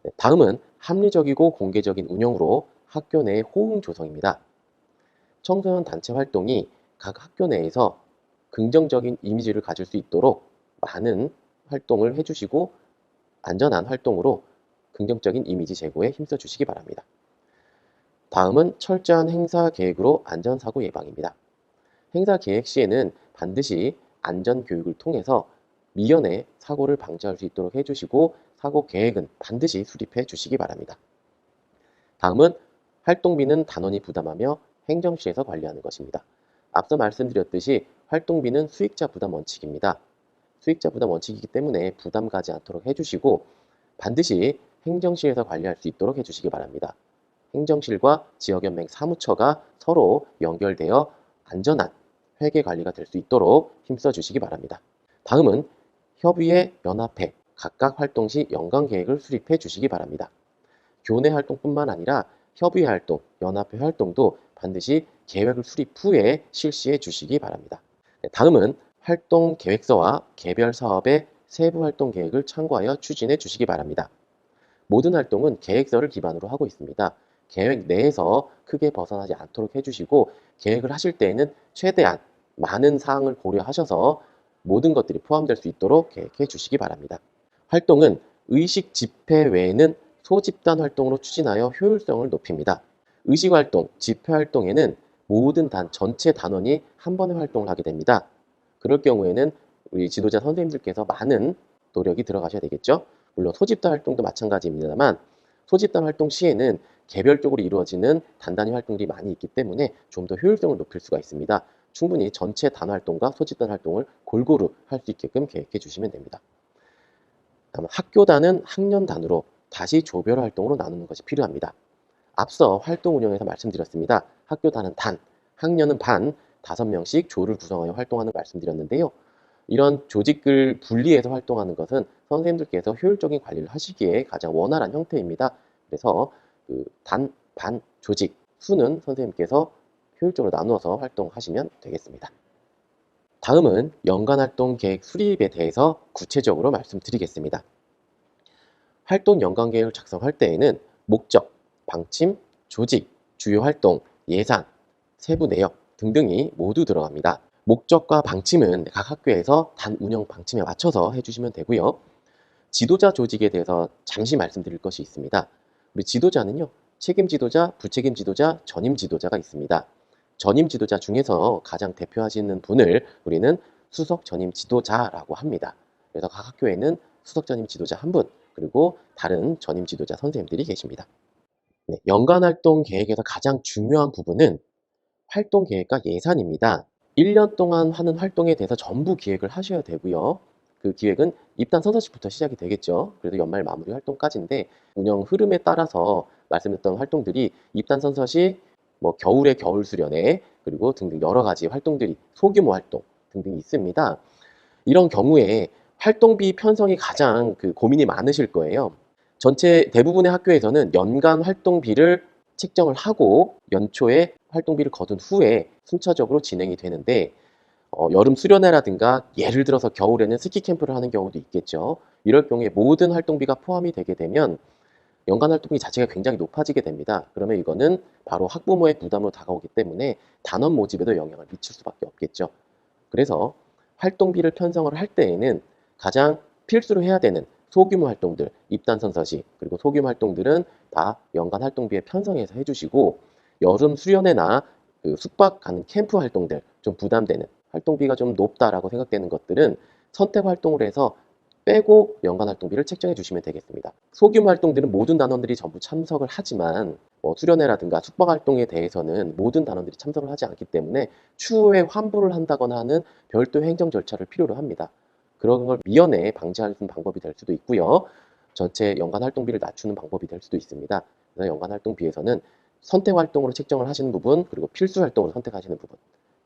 네, 다음은 합리적이고 공개적인 운영으로 학교 내 호응 조성입니다. 청소년 단체 활동이 각 학교 내에서 긍정적인 이미지를 가질 수 있도록 많은 활동을 해주시고 안전한 활동으로 긍정적인 이미지 제고에 힘써 주시기 바랍니다. 다음은 철저한 행사 계획으로 안전사고 예방입니다. 행사 계획 시에는 반드시 안전교육을 통해서 미연에 사고를 방지할 수 있도록 해주시고 사고 계획은 반드시 수립해 주시기 바랍니다. 다음은 활동비는 단원이 부담하며 행정시에서 관리하는 것입니다. 앞서 말씀드렸듯이 활동비는 수익자 부담 원칙입니다. 수익자 부담 원칙이기 때문에 부담 가지 않도록 해주시고 반드시 행정실에서 관리할 수 있도록 해주시기 바랍니다. 행정실과 지역연맹 사무처가 서로 연결되어 안전한 회계 관리가 될 수 있도록 힘써 주시기 바랍니다. 다음은 협의회, 연합회, 각각 활동 시 연간 계획을 수립해 주시기 바랍니다. 교내 활동뿐만 아니라 협의회 활동, 연합회 활동도 반드시 계획을 수립 후에 실시해 주시기 바랍니다. 다음은 활동 계획서와 개별 사업의 세부 활동 계획을 참고하여 추진해 주시기 바랍니다. 모든 활동은 계획서를 기반으로 하고 있습니다. 계획 내에서 크게 벗어나지 않도록 해주시고 계획을 하실 때에는 최대한 많은 사항을 고려하셔서 모든 것들이 포함될 수 있도록 계획해 주시기 바랍니다. 활동은 의식 집회 외에는 소집단 활동으로 추진하여 효율성을 높입니다. 의식 활동, 집회 활동에는 모든 전체 단원이 한 번에 활동을 하게 됩니다. 그럴 경우에는 우리 지도자 선생님들께서 많은 노력이 들어가셔야 되겠죠. 물론 소집단 활동도 마찬가지입니다만 소집단 활동 시에는 개별적으로 이루어지는 단단히 활동들이 많이 있기 때문에 좀 더 효율성을 높일 수가 있습니다. 충분히 전체 단 활동과 소집단 활동을 골고루 할 수 있게끔 계획해 주시면 됩니다. 다음 학교단은 학년단으로 다시 조별 활동으로 나누는 것이 필요합니다. 앞서 활동 운영에서 말씀드렸습니다. 학교단은 단, 학년은 반, 5명씩 조를 구성하여 활동하는 말씀드렸는데요. 이런 조직을 분리해서 활동하는 것은 선생님들께서 효율적인 관리를 하시기에 가장 원활한 형태입니다. 그래서 단, 반, 조직, 수는 선생님께서 효율적으로 나누어서 활동하시면 되겠습니다. 다음은 연간활동 계획 수립에 대해서 구체적으로 말씀드리겠습니다. 활동 연간계획을 작성할 때에는 목적, 방침, 조직, 주요 활동, 예산, 세부 내역 등등이 모두 들어갑니다. 목적과 방침은 각 학교에서 단 운영 방침에 맞춰서 해주시면 되고요. 지도자 조직에 대해서 잠시 말씀드릴 것이 있습니다. 우리 지도자는요, 책임 지도자, 부책임 지도자, 전임 지도자가 있습니다. 전임 지도자 중에서 가장 대표하시는 분을 우리는 수석 전임 지도자라고 합니다. 그래서 각 학교에는 수석 전임 지도자 한 분, 그리고 다른 전임 지도자 선생님들이 계십니다. 네, 연간 활동 계획에서 가장 중요한 부분은 활동 계획과 예산입니다. 1년 동안 하는 활동에 대해서 전부 기획을 하셔야 되고요. 그 기획은 입단 선서식부터 시작이 되겠죠. 그래서 연말 마무리 활동까지인데 운영 흐름에 따라서 말씀드렸던 활동들이 입단 선서식, 겨울에 겨울 수련회, 그리고 등등 여러 가지 활동들이 소규모 활동 등등이 있습니다. 이런 경우에 활동비 편성이 가장 고민이 많으실 거예요. 전체 대부분의 학교에서는 연간 활동비를 책정을 하고 연초에 활동비를 거둔 후에 순차적으로 진행이 되는데 여름 수련회라든가 예를 들어서 겨울에는 스키 캠프를 하는 경우도 있겠죠. 이럴 경우에 모든 활동비가 포함이 되게 되면 연간 활동비 자체가 굉장히 높아지게 됩니다. 그러면 이거는 바로 학부모의 부담으로 다가오기 때문에 단원 모집에도 영향을 미칠 수밖에 없겠죠. 그래서 활동비를 편성을 할 때에는 가장 필수로 해야 되는 소규모 활동들, 입단 선서식, 그리고 소규모 활동들은 다 연간 활동비에 편성해서 해주시고 여름 수련회나 숙박 가는 캠프 활동들, 좀 부담되는 활동비가 좀 높다라고 생각되는 것들은 선택 활동을 해서 빼고 연간 활동비를 책정해 주시면 되겠습니다. 소규모 활동들은 모든 단원들이 전부 참석을 하지만 수련회라든가 숙박 활동에 대해서는 모든 단원들이 참석을 하지 않기 때문에 추후에 환불을 한다거나 하는 별도의 행정 절차를 필요로 합니다. 그런 걸 미연에 방지하는 방법이 될 수도 있고요. 전체 연간 활동비를 낮추는 방법이 될 수도 있습니다. 그래서 연간 활동비에서는 선택 활동으로 책정을 하시는 부분, 그리고 필수 활동으로 선택하시는 부분,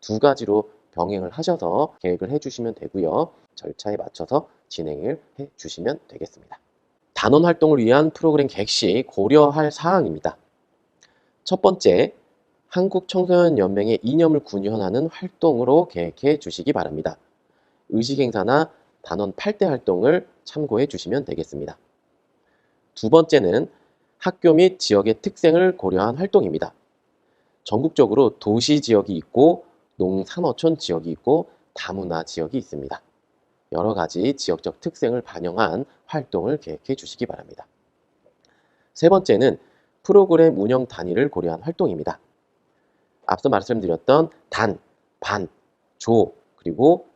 두 가지로 병행을 하셔서 계획을 해주시면 되고요. 절차에 맞춰서 진행을 해주시면 되겠습니다. 단원 활동을 위한 프로그램 계획 시 고려할 사항입니다. 첫 번째, 한국청소년연맹의 이념을 구현하는 활동으로 계획해 주시기 바랍니다. 의식행사나 단원 8대 활동을 참고해 주시면 되겠습니다. 두 번째는 학교 및 지역의 특색을 고려한 활동입니다. 전국적으로 도시 지역이 있고 농산어촌 지역이 있고 다문화 지역이 있습니다. 여러 가지 지역적 특색을 반영한 활동을 계획해 주시기 바랍니다. 세 번째는 프로그램 운영 단위를 고려한 활동입니다. 앞서 말씀드렸던 단, 반, 조, 그리고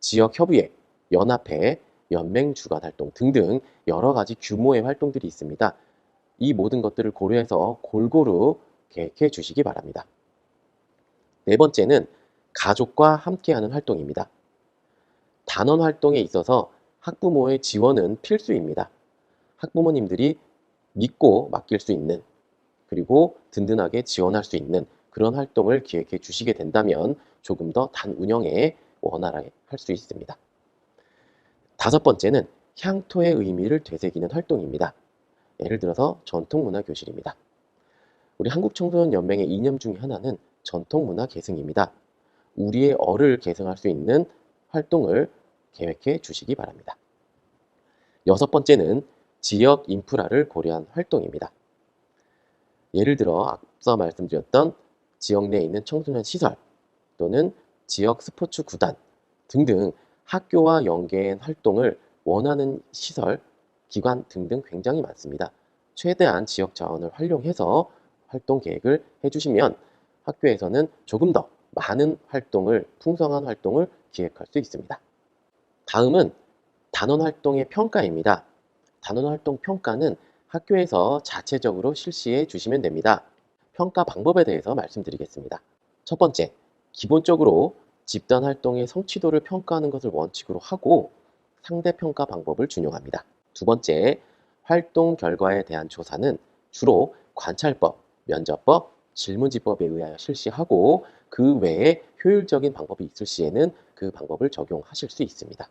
지역협의회, 연합회, 연맹 주간 활동 등등 여러 가지 규모의 활동들이 있습니다. 이 모든 것들을 고려해서 골고루 계획해 주시기 바랍니다. 네 번째는 가족과 함께하는 활동입니다. 단원 활동에 있어서 학부모의 지원은 필수입니다. 학부모님들이 믿고 맡길 수 있는, 그리고 든든하게 지원할 수 있는 그런 활동을 기획해 주시게 된다면 조금 더 단 운영에 원활하게 할 수 있습니다. 다섯 번째는 향토의 의미를 되새기는 활동입니다. 예를 들어서 전통문화교실입니다. 우리 한국청소년연맹의 이념 중에 하나는 전통문화 계승입니다. 우리의 얼을 계승할 수 있는 활동을 계획해 주시기 바랍니다. 여섯 번째는 지역 인프라를 고려한 활동입니다. 예를 들어 앞서 말씀드렸던 지역 내에 있는 청소년 시설 또는 지역 스포츠 구단 등등 학교와 연계한 활동을 원하는 시설, 기관 등등 굉장히 많습니다. 최대한 지역 자원을 활용해서 활동 계획을 해주시면 학교에서는 조금 더 많은 활동을, 풍성한 활동을 기획할 수 있습니다. 다음은 단원 활동의 평가입니다. 단원 활동 평가는 학교에서 자체적으로 실시해 주시면 됩니다. 평가 방법에 대해서 말씀드리겠습니다. 첫 번째, 기본적으로 집단 활동의 성취도를 평가하는 것을 원칙으로 하고 상대 평가 방법을 준용합니다. 두 번째, 활동 결과에 대한 조사는 주로 관찰법, 면접법, 질문지법에 의하여 실시하고 그 외에 효율적인 방법이 있을 시에는 그 방법을 적용하실 수 있습니다.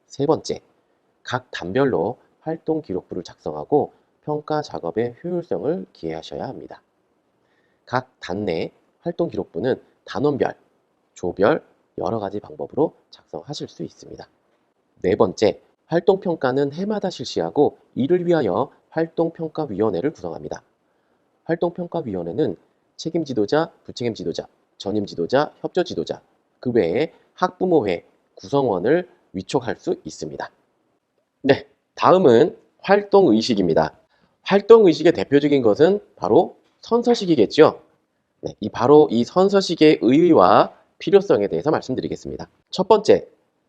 세 번째, 각 단별로 활동 기록부를 작성하고 평가 작업의 효율성을 기해하셔야 합니다. 각 단 내 활동 기록부는 단원별, 조별, 여러 가지 방법으로 작성하실 수 있습니다. 네 번째, 활동평가는 해마다 실시하고 이를 위하여 활동평가위원회를 구성합니다. 활동평가위원회는 책임지도자, 부책임지도자, 전임지도자, 협조지도자, 그 외에 학부모회, 구성원을 위촉할 수 있습니다. 네, 다음은 활동의식입니다. 활동의식의 대표적인 것은 바로 선서식이겠죠. 네, 바로 이 선서식의 의의와 필요성에 대해서 말씀드리겠습니다. 첫 번째,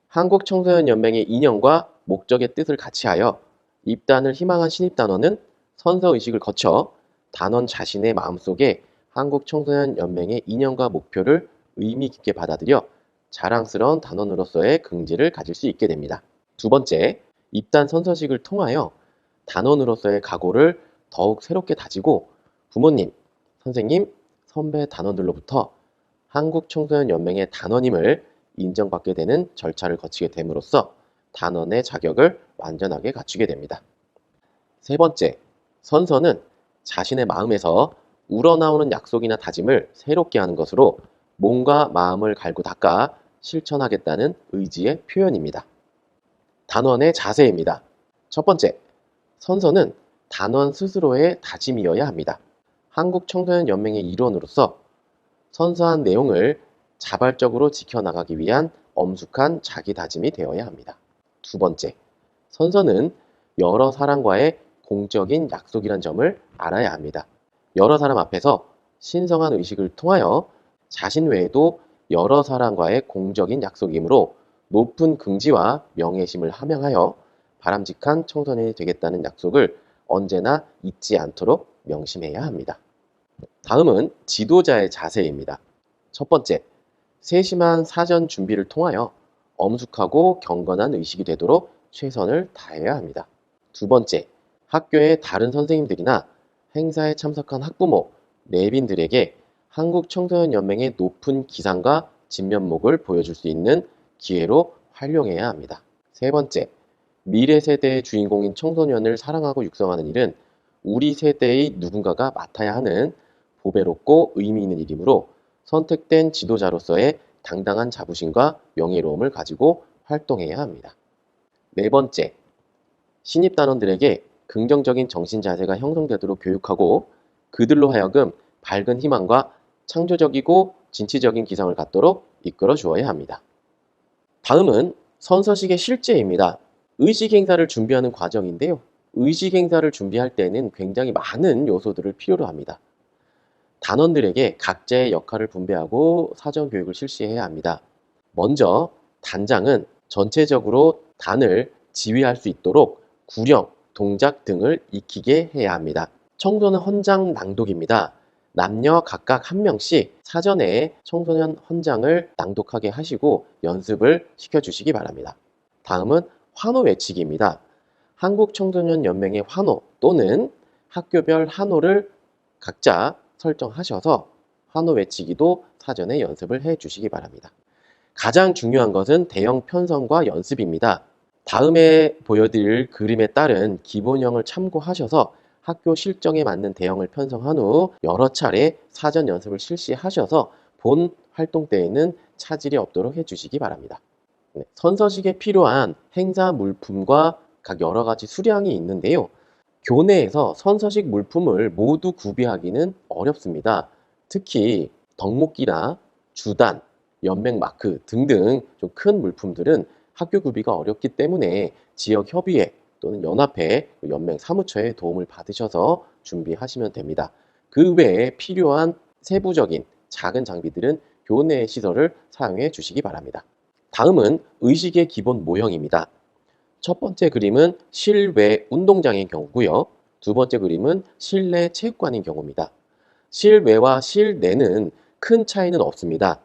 한국청소년연맹의 이념과 목적의 뜻을 같이하여 입단을 희망한 신입단원은 선서의식을 거쳐 단원 자신의 마음속에 한국청소년연맹의 이념과 목표를 의미 깊게 받아들여 자랑스러운 단원으로서의 긍지를 가질 수 있게 됩니다. 두 번째, 입단 선서식을 통하여 단원으로서의 각오를 더욱 새롭게 다지고 부모님, 선생님, 선배 단원들로부터 한국청소년연맹의 단원임을 인정받게 되는 절차를 거치게 됨으로써 단원의 자격을 완전하게 갖추게 됩니다. 세 번째, 선서는 자신의 마음에서 우러나오는 약속이나 다짐을 새롭게 하는 것으로 몸과 마음을 갈고 닦아 실천하겠다는 의지의 표현입니다. 단원의 자세입니다. 첫 번째, 선서는 단원 스스로의 다짐이어야 합니다. 한국청소년연맹의 일원으로서 선서한 내용을 자발적으로 지켜나가기 위한 엄숙한 자기 다짐이 되어야 합니다. 두 번째, 선서는 여러 사람과의 공적인 약속이란 점을 알아야 합니다. 여러 사람 앞에서 신성한 의식을 통하여 자신 외에도 여러 사람과의 공적인 약속이므로 높은 긍지와 명예심을 함양하여 바람직한 청소년이 되겠다는 약속을 언제나 잊지 않도록 명심해야 합니다. 다음은 지도자의 자세입니다. 첫 번째, 세심한 사전 준비를 통하여 엄숙하고 경건한 의식이 되도록 최선을 다해야 합니다. 두 번째, 학교의 다른 선생님들이나 행사에 참석한 학부모, 내빈들에게 한국청소년연맹의 높은 기상과 진면목을 보여줄 수 있는 기회로 활용해야 합니다. 세 번째, 미래 세대의 주인공인 청소년을 사랑하고 육성하는 일은 우리 세대의 누군가가 맡아야 하는 보배롭고 의미 있는 일이므로 선택된 지도자로서의 당당한 자부심과 명예로움을 가지고 활동해야 합니다. 네 번째, 신입단원들에게 긍정적인 정신 자세가 형성되도록 교육하고 그들로 하여금 밝은 희망과 창조적이고 진취적인 기상을 갖도록 이끌어 주어야 합니다. 다음은 선서식의 실제입니다. 의식 행사를 준비하는 과정인데요. 의식 행사를 준비할 때는 굉장히 많은 요소들을 필요로 합니다. 단원들에게 각자의 역할을 분배하고 사전 교육을 실시해야 합니다. 먼저 단장은 전체적으로 단을 지휘할 수 있도록 구령, 동작 등을 익히게 해야 합니다. 청소년 헌장 낭독입니다. 남녀 각각 한 명씩 사전에 청소년 헌장을 낭독하게 하시고 연습을 시켜주시기 바랍니다. 다음은 환호 외치기입니다. 한국청소년연맹의 환호 또는 학교별 환호를 각자 설정하셔서 환호 외치기도 사전에 연습을 해 주시기 바랍니다. 가장 중요한 것은 대형 편성과 연습입니다. 다음에 보여드릴 그림에 따른 기본형을 참고하셔서 학교 실정에 맞는 대형을 편성한 후 여러 차례 사전 연습을 실시하셔서 본 활동 때에는 차질이 없도록 해주시기 바랍니다. 선서식에 필요한 행사 물품과 각 여러 가지 수량이 있는데요. 교내에서 선서식 물품을 모두 구비하기는 어렵습니다. 특히 덕목기나 주단, 연맹 마크 등등 좀 큰 물품들은 학교 구비가 어렵기 때문에 지역 협의회 또는 연합회, 연맹 사무처의 도움을 받으셔서 준비하시면 됩니다. 그 외에 필요한 세부적인 작은 장비들은 교내 시설을 사용해 주시기 바랍니다. 다음은 의식의 기본 모형입니다. 첫 번째 그림은 실외 운동장인 경우고요. 두 번째 그림은 실내 체육관인 경우입니다. 실외와 실내는 큰 차이는 없습니다.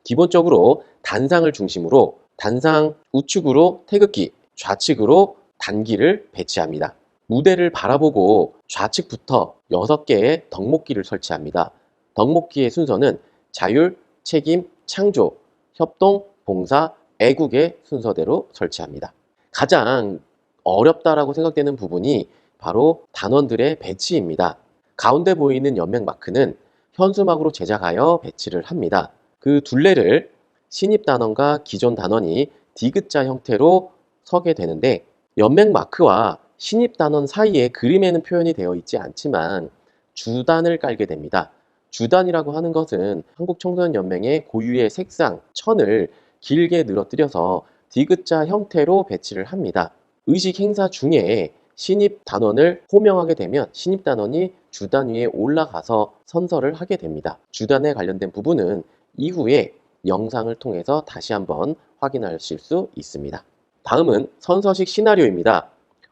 기본적으로 단상을 중심으로 단상 우측으로 태극기, 좌측으로 단기를 배치합니다. 무대를 바라보고 좌측부터 6개의 덕목기를 설치합니다. 덕목기의 순서는 자율, 책임, 창조, 협동, 봉사, 애국의 순서대로 설치합니다. 가장 어렵다라고 생각되는 부분이 바로 단원들의 배치입니다. 가운데 보이는 연맹 마크는 현수막으로 제작하여 배치를 합니다. 그 둘레를 신입 단원과 기존 단원이 디귿자 형태로 서게 되는데, 연맹 마크와 신입 단원 사이에 그림에는 표현이 되어 있지 않지만 주단을 깔게 됩니다. 주단이라고 하는 것은 한국청소년연맹의 고유의 색상, 천을 길게 늘어뜨려서 디귿자 형태로 배치를 합니다. 의식 행사 중에 신입 단원을 호명하게 되면 신입 단원이 주단 위에 올라가서 선서를 하게 됩니다. 주단에 관련된 부분은 이후에 영상을 통해서 다시 한번 확인하실 수 있습니다. 다음은 선서식 시나리오입니다.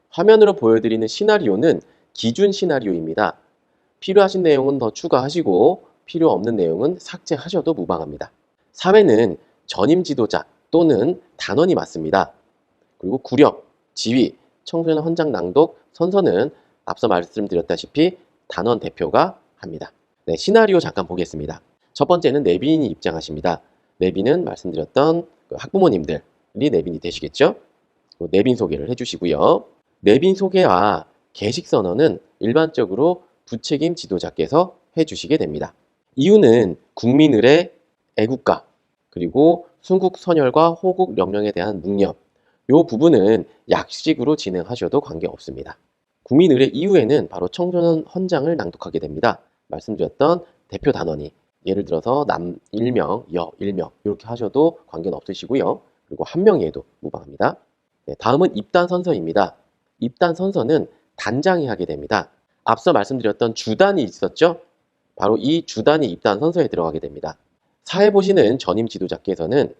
화면으로 보여드리는 시나리오는 기준 시나리오입니다. 필요하신 내용은 더 추가하시고 필요 없는 내용은 삭제하셔도 무방합니다. 사회는 전임 지도자 또는 단원이 맡습니다. 그리고 구령, 지휘, 청소년 헌장 낭독, 선서는 앞서 말씀드렸다시피 단원 대표가 합니다. 네, 시나리오 잠깐 보겠습니다. 첫 번째는 내빈이 입장하십니다. 내빈은 말씀드렸던 학부모님들이 내빈이 되시겠죠? 내빈 소개를 해주시고요. 내빈 소개와 개식 선언은 일반적으로 부책임 지도자께서 해주시게 됩니다. 이유는 국민을의 애국가, 그리고 순국 선열과 호국 명령에 대한 묵념, 이 부분은 약식으로 진행하셔도 관계없습니다. 국민의례 이후에는 바로 청소년 헌장을 낭독하게 됩니다. 말씀드렸던 대표 단원이, 예를 들어서 남 1명, 여 1명 이렇게 하셔도 관계는 없으시고요. 그리고 한 명이어도 무방합니다. 네, 다음은 입단 선서입니다. 입단 선서는 단장이 하게 됩니다. 앞서 말씀드렸던 주단이 있었죠? 바로 이 주단이 입단 선서에 들어가게 됩니다. 사회 보시는 전임 지도자께서는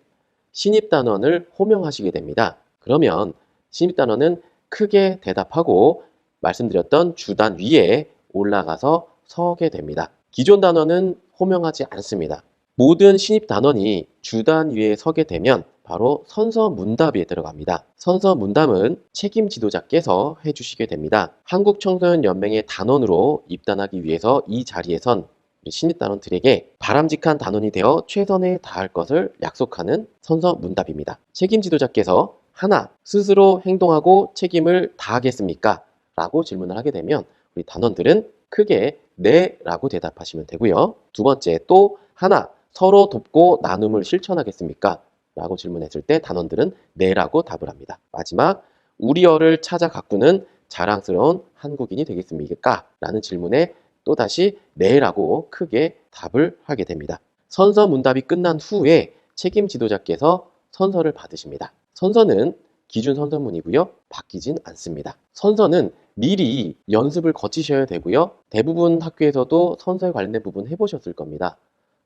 신입 단원을 호명하시게 됩니다. 그러면 신입 단원은 크게 대답하고 말씀드렸던 주단 위에 올라가서 서게 됩니다. 기존 단원은 호명하지 않습니다. 모든 신입 단원이 주단 위에 서게 되면 바로 선서 문답에 들어갑니다. 선서 문답은 책임 지도자께서 해주시게 됩니다. 한국청소년연맹의 단원으로 입단하기 위해서 이 자리에선 신입 단원들에게 바람직한 단원이 되어 최선에 다할 것을 약속하는 선서 문답입니다. 책임 지도자께서 하나, 스스로 행동하고 책임을 다하겠습니까? 라고 질문을 하게 되면 우리 단원들은 크게 네 라고 대답하시면 되고요. 두 번째, 또 하나, 서로 돕고 나눔을 실천하겠습니까? 라고 질문했을 때 단원들은 네 라고 답을 합니다. 마지막, 우리어를 찾아 가꾸는 자랑스러운 한국인이 되겠습니까? 라는 질문에 또다시 네 라고 크게 답을 하게 됩니다. 선서 문답이 끝난 후에 책임 지도자께서 선서를 받으십니다. 선서는 기준 선서문이고요. 바뀌진 않습니다. 선서는 미리 연습을 거치셔야 되고요. 대부분 학교에서도 선서에 관련된 부분 해보셨을 겁니다.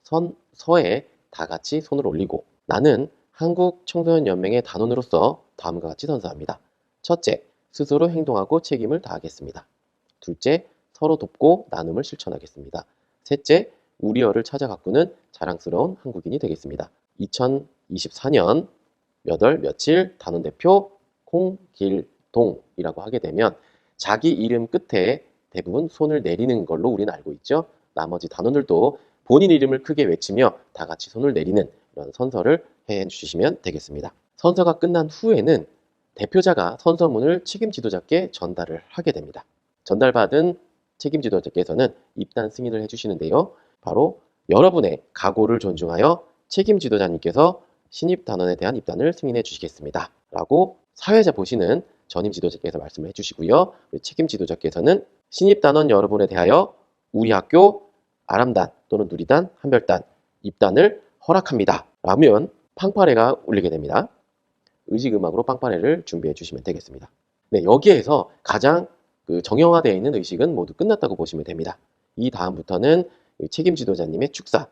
선서에 다 같이 손을 올리고, 나는 한국청소년연맹의 단원으로서 다음과 같이 선서합니다. 첫째, 스스로 행동하고 책임을 다하겠습니다. 둘째, 서로 돕고 나눔을 실천하겠습니다. 셋째, 우리어를 찾아 가꾸는 자랑스러운 한국인이 되겠습니다. 2024년 몇 월 며칠 단원대표 홍길동이라고 하게 되면 자기 이름 끝에 대부분 손을 내리는 걸로 우리는 알고 있죠. 나머지 단원들도 본인 이름을 크게 외치며 다 같이 손을 내리는 이런 선서를 해주시면 되겠습니다. 선서가 끝난 후에는 대표자가 선서문을 책임 지도자께 전달을 하게 됩니다. 전달받은 책임 지도자께서는 입단 승인을 해주시는데요. 바로 여러분의 각오를 존중하여 책임 지도자님께서 신입 단원에 대한 입단을 승인해 주시겠습니다. 라고 사회자 보시는 전임 지도자께서 말씀을 해주시고요. 책임 지도자께서는 신입 단원 여러분에 대하여 우리 학교 아람단 또는 누리단, 한별단 입단을 허락합니다. 라면 팡파레가 울리게 됩니다. 의식음악으로 팡파레를 준비해 주시면 되겠습니다. 네, 여기에서 가장 정형화되어 있는 의식은 모두 끝났다고 보시면 됩니다. 이 다음부터는 책임 지도자님의 축사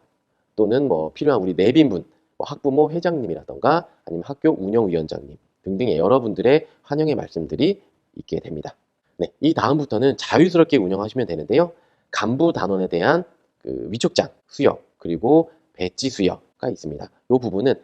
또는 필요한 우리 내빈분, 학부모 회장님이라던가 아니면 학교 운영위원장님 등등의 여러분들의 환영의 말씀들이 있게 됩니다. 네, 이 다음부터는 자유스럽게 운영하시면 되는데요. 간부 단원에 대한 위촉장 수여, 그리고 배지 수여, 수요가 있습니다. 이 부분은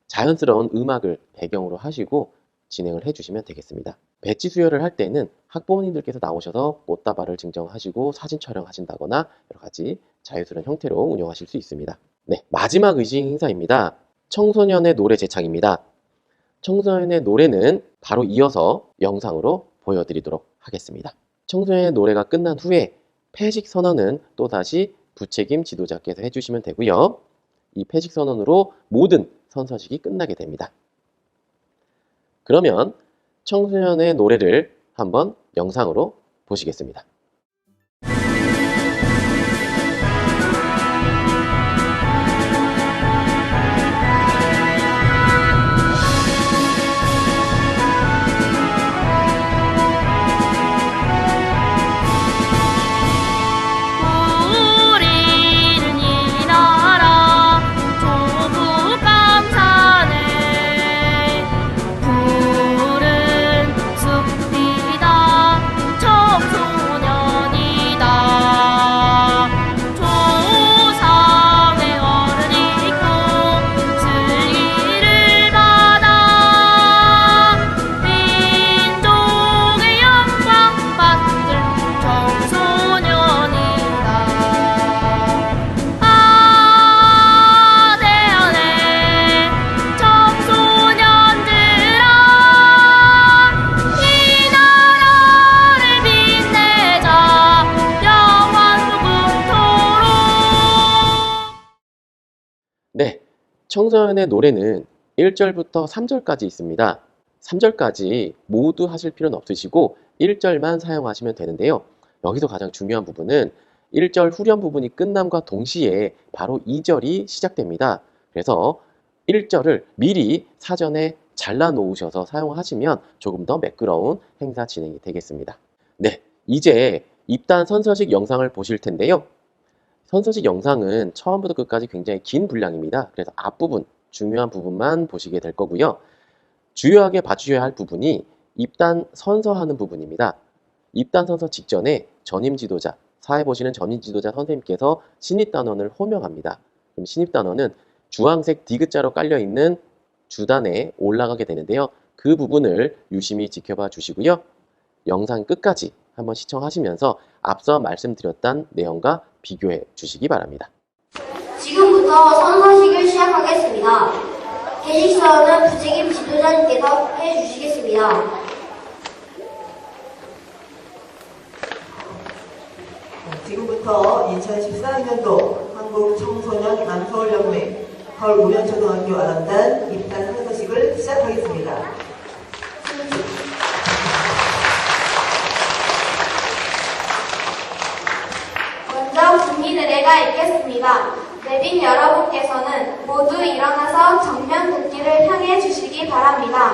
자연스러운 음악을 배경으로 하시고 진행을 해주시면 되겠습니다. 배치 수여를 할 때는 학부모님들께서 나오셔서 꽃다발을 증정하시고 사진 촬영하신다거나 여러 가지 자유스러운 형태로 운영하실 수 있습니다. 네, 마지막 의식 행사입니다. 청소년의 노래 제창입니다. 청소년의 노래는 바로 이어서 영상으로 보여드리도록 하겠습니다. 청소년의 노래가 끝난 후에 폐식 선언은 또다시 부책임 지도자께서 해주시면 되고요. 이 폐식 선언으로 모든 선서식이 끝나게 됩니다. 그러면 청소년의 노래를 한번 영상으로 보시겠습니다. 우리는 이 나라 조국 감사네 푸른 숲이다 청소년이다 조상의 어른 있고 슬기를 받아 민족의 영광 받들 청소년이다 아대하네 청소년들아 이 나라를 빛내자 영원토록. 네, 청소년의 노래는 1절부터 3절까지 있습니다. 3절까지 모두 하실 필요는 없으시고 1절만 사용하시면 되는데요. 여기서 가장 중요한 부분은 1절 후렴 부분이 끝남과 동시에 바로 2절이 시작됩니다. 그래서 1절을 미리 사전에 잘라 놓으셔서 사용하시면 조금 더 매끄러운 행사 진행이 되겠습니다. 네, 이제 입단 선서식 영상을 보실 텐데요. 선서식 영상은 처음부터 끝까지 굉장히 긴 분량입니다. 그래서 앞부분, 중요한 부분만 보시게 될 거고요. 주요하게 봐주셔야 할 부분이 입단 선서하는 부분입니다. 입단 선서 직전에 전임 지도자, 사회 보시는 전임 지도자 선생님께서 신입단원을 호명합니다. 그럼 신입단원은 주황색 디귿자로 깔려있는 주단에 올라가게 되는데요. 그 부분을 유심히 지켜봐 주시고요. 영상 끝까지 한번 시청하시면서 앞서 말씀드렸던 내용과 비교해 주시기 바랍니다. 지금부터 선서식을 시작하겠습니다. 개식 서언은 부책임 지도자님께서 해주시겠습니다. 지금부터 2014학년도 한국청소년 남서울연맹 서울우면초등학교 아람단 입단 선서식을 시작하겠습니다. 먼저 국민의례가 있겠습니다. 내빈 여러분께서는 모두 일어나서 정면 듣기를 향해 주시기 바랍니다.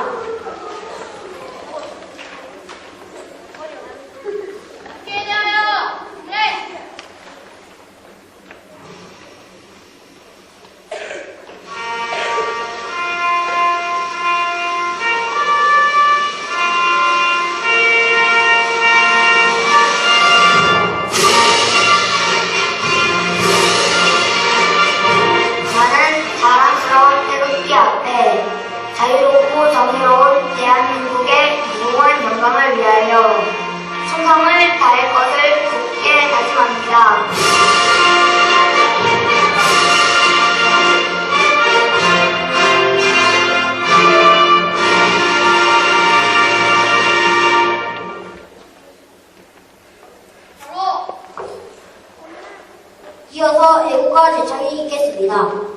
자유롭고 정의로운 대한민국의 무궁한 영광을 위하여 충성을 다할 것을 굳게 다짐합니다. 이어서 애국가 제창이 있겠습니다.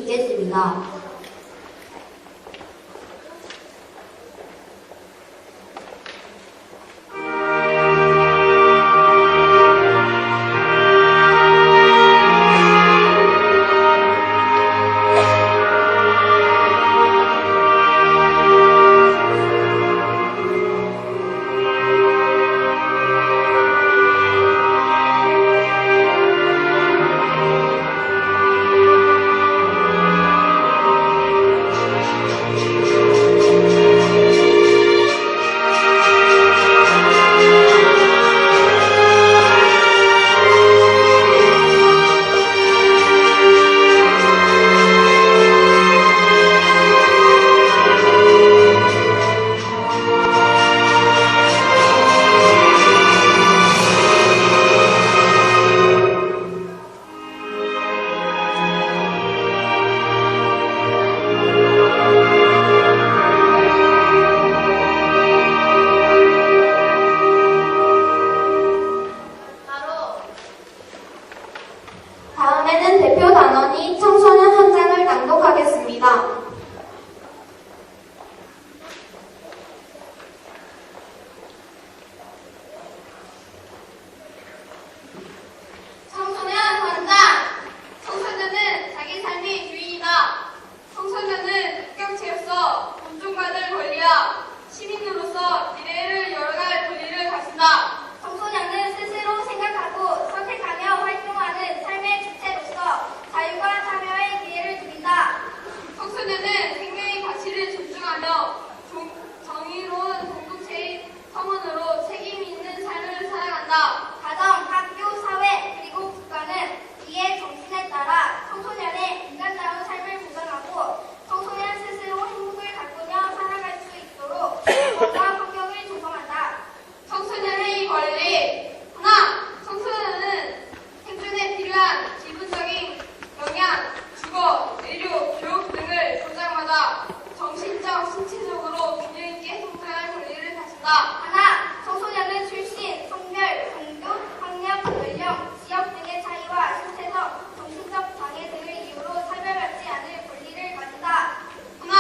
있겠습니다. 다음에는 대표 단원이 청소년 헌장을 낭독하겠습니다. 청소년 헌장! 청소년은 자기 삶의 주인이다. 청소년은 합격체로서 존중받을 권리와 시민으로서 미래를 열어갈 권리를 가진다. 청소년은 스스로 생각하고 선택하며 활동하는 삶의 주체로서 자유와 참여의 기회를 누린다. 청소년은 생명의 가치를 존중하며 정의로운 공동체의 성원으로 책임 있는 삶을 살아간다. 가정, 학교, 사회, 그리고 국가는 이의 정신에 따라 청소년의 인간다운 삶을 보장하고 청소년 스스로 행복을 가꾸며 살아갈 수 있도록 법과 환경을 조성한다. 청소년의 권리 하나, 청소년은 생존에 필요한 기본적인 영양, 주거, 의료, 교육 등을 보장받아 정신적, 신체적으로 균형 있게 성장할 권리를 가진다. 하나, 청소년은 출신, 성별, 종교, 학력, 연령, 지역 등의 차이와 신체적, 정신적 장애 등을 이유로 차별받지 않을 권리를 가진다. 하나,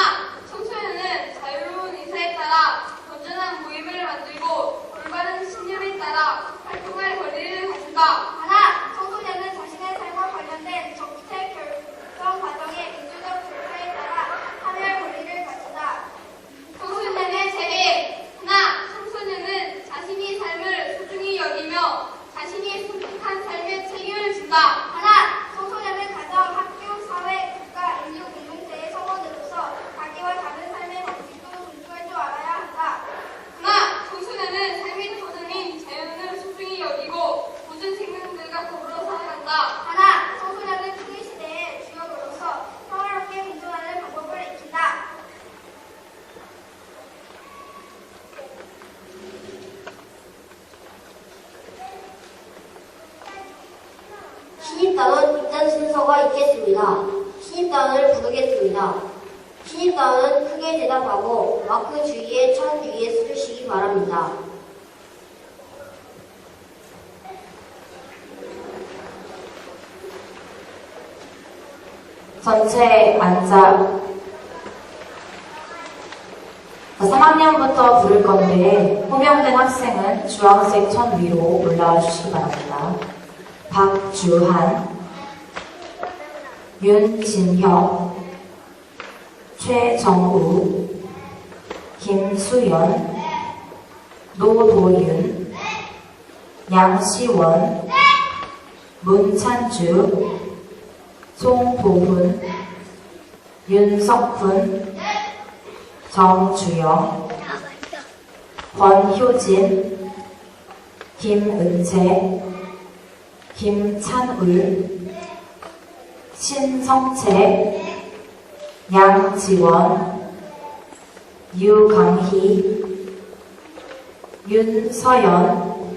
청소년은 자유로운 의사에 따라 건전한 모임을 만들고 올바른 신념에 따라 활동할 권리를 가진다. 하나, 청소년은 자신의 삶과 관련된 정책 결정 과정의 민주적 절차에 따라 참여할 권리를 가진다. 청소년의 세계 하나, 청소년은 자신이 삶을 소중히 여기며 자신이 선택한 삶의 책임을 진다. 하나, 청소년은 가정, 학교, 사회, 국가, 인류 공동체의 성원으로서 자기와 다른 삶의 방식도 존중할 줄 알아야 한다. 하나, 청소년은 삶의 토대인 자연을 소중히 여기고 모든 생명들과 더불어 살아간다. 하나, 청소년은 초기 시대의 주역으로서 평화롭게 공존하는 방법을 익힌다. 신입단원 입단 순서가 있겠습니다. 신입단원을 부르겠습니다. 신입단원은 크게 대답하고 마크 주위에 천 위에 서주시기 바랍니다. 전체 앉아. 3학년부터 부를 건데 호명된 학생은 주황색 천 위로 올라와 주시기 바랍니다. 박주한, 윤진혁, 최정우, 김수연, 노도윤, 양시원, 문찬주, 송도훈, 윤석훈, 정주영, 권효진, 김은채, 김찬울, 신성채, 양지원, 유강희, 윤서연,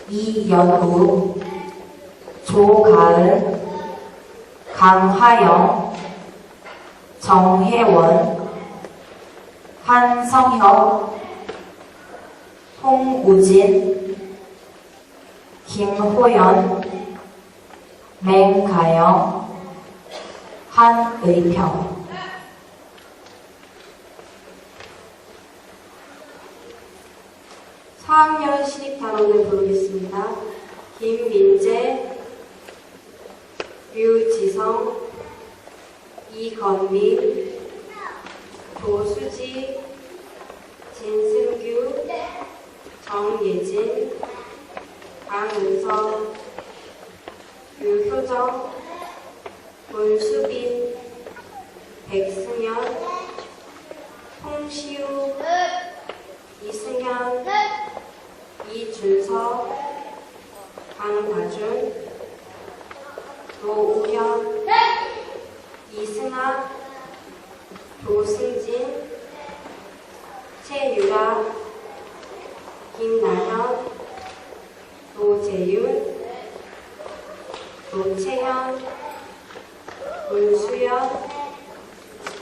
이연우, 조가을, 강하영, 정혜원, 한성혁, 홍우진, 김호연, 맹가영, 한의평 4학년 신입단원을 부르겠습니다. 김민재, 류지성, 이건민, 조수지, 진승규, 정예진, 강은서, 유효정, 문수빈, 백승현, 홍시우, 이승현, 이준서, 강다준, 노우현, 이승아, 조승진, 최유라, 김나현, 노재윤, 노채현, 문수연,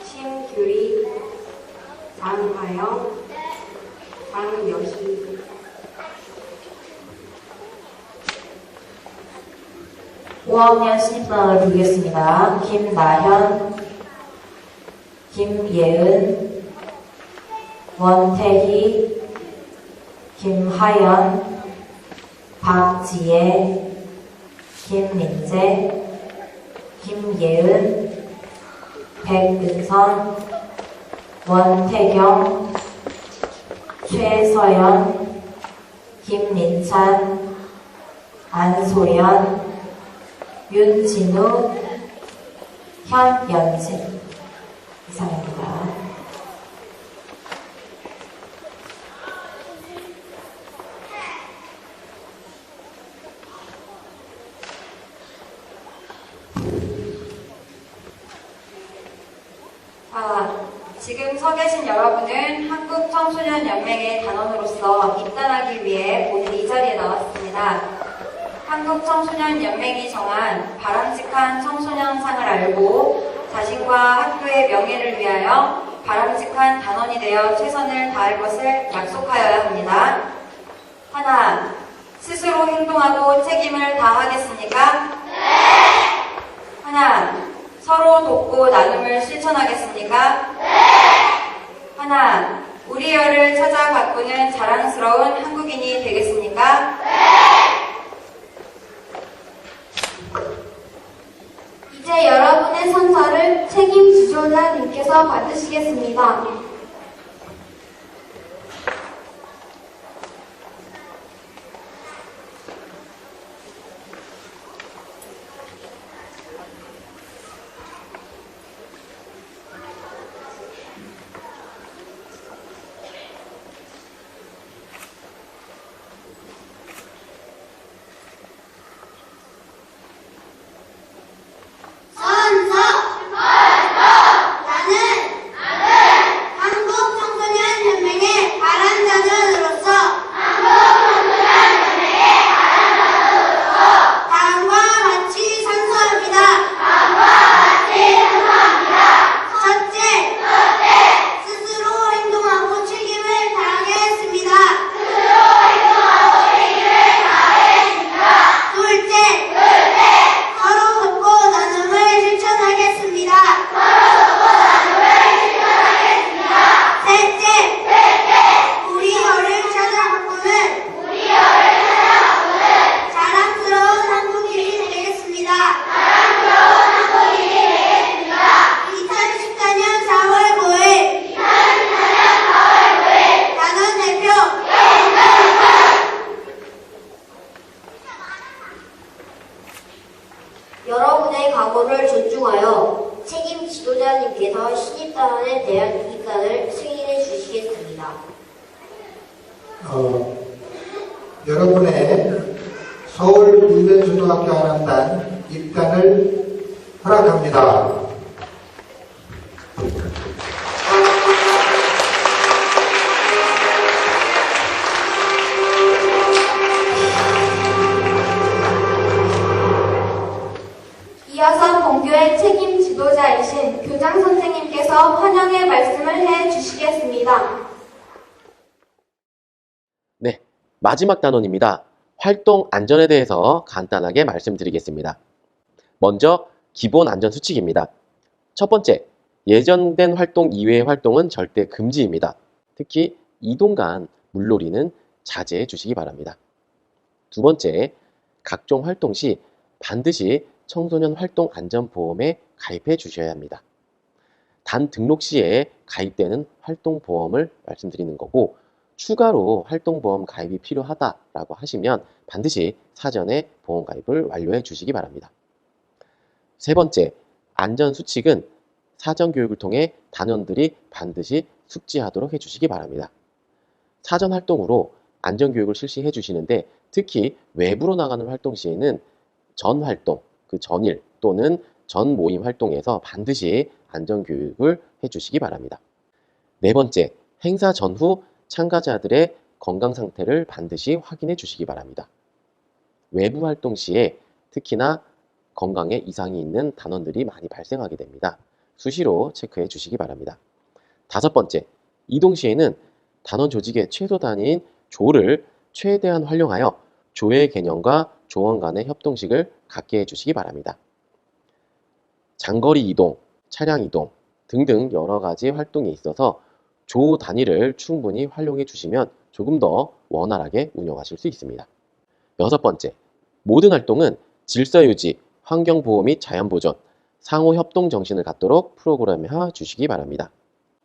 심규리, 장하영, 장여희 5학년 신입단원을 부르겠습니다. 김나현, 김예은, 원태희, 김하연, 박지혜, 김민재, 김예은, 백은선, 원태경, 최서연, 김민찬, 안소연, 윤진우, 현연진 이상입니다. 지금 서 계신 여러분은 한국청소년연맹의 단원으로서 입단하기 위해 오늘 이 자리에 나왔습니다. 한국청소년연맹이 정한 바람직한 청소년상을 알고 자신과 학교의 명예를 위하여 바람직한 단원이 되어 최선을 다할 것을 약속하여야 합니다. 하나, 스스로 행동하고 책임을 다하겠습니까? 네! 하나, 서로 돕고 나눔을 실천하겠습니까? 네! 하나, 우리 열을 찾아 가꾸는 자랑스러운 한국인이 되겠습니까? 네! 이제 여러분의 선서를 책임 지도자님께서 받으시겠습니다. 여러분의 각오를 존중하여 책임 지도자님께서 신입단원에 대한 입단을 승인해 주시겠습니다. 여러분의 서울문변초등학교 한남단 입단을 허락합니다. 이어서 본교의 책임 지도자이신 교장 선생님께서 환영의 말씀을 해 주시겠습니다. 네, 마지막 단원입니다. 활동 안전에 대해서 간단하게 말씀드리겠습니다. 먼저 기본 안전 수칙입니다. 첫 번째, 예정된 활동 이외의 활동은 절대 금지입니다. 특히 이동 간 물놀이는 자제해 주시기 바랍니다. 두 번째, 각종 활동 시 반드시 청소년 활동 안전보험에 가입해 주셔야 합니다. 단 등록 시에 가입되는 활동보험을 말씀드리는 거고, 추가로 활동보험 가입이 필요하다라고 하시면 반드시 사전에 보험 가입을 완료해 주시기 바랍니다. 세 번째, 안전수칙은 사전교육을 통해 단원들이 반드시 숙지하도록 해주시기 바랍니다. 사전활동으로 안전교육을 실시해 주시는데 특히 외부로 나가는 활동 시에는 전활동, 그 전일 또는 전 모임 활동에서 반드시 안전교육을 해주시기 바랍니다. 네 번째, 행사 전후 참가자들의 건강 상태를 반드시 확인해 주시기 바랍니다. 외부 활동 시에 특히나 건강에 이상이 있는 단원들이 많이 발생하게 됩니다. 수시로 체크해 주시기 바랍니다. 다섯 번째, 이동 시에는 단원 조직의 최소 단위인 조를 최대한 활용하여 조의 개념과 조원 간의 협동식을 갖게 해주시기 바랍니다. 장거리 이동, 차량 이동 등등 여러 가지 활동에 있어서 조 단위를 충분히 활용해 주시면 조금 더 원활하게 운영하실 수 있습니다. 여섯 번째, 모든 활동은 질서 유지, 환경 보호 및 자연 보존, 상호 협동 정신을 갖도록 프로그램화 주시기 바랍니다.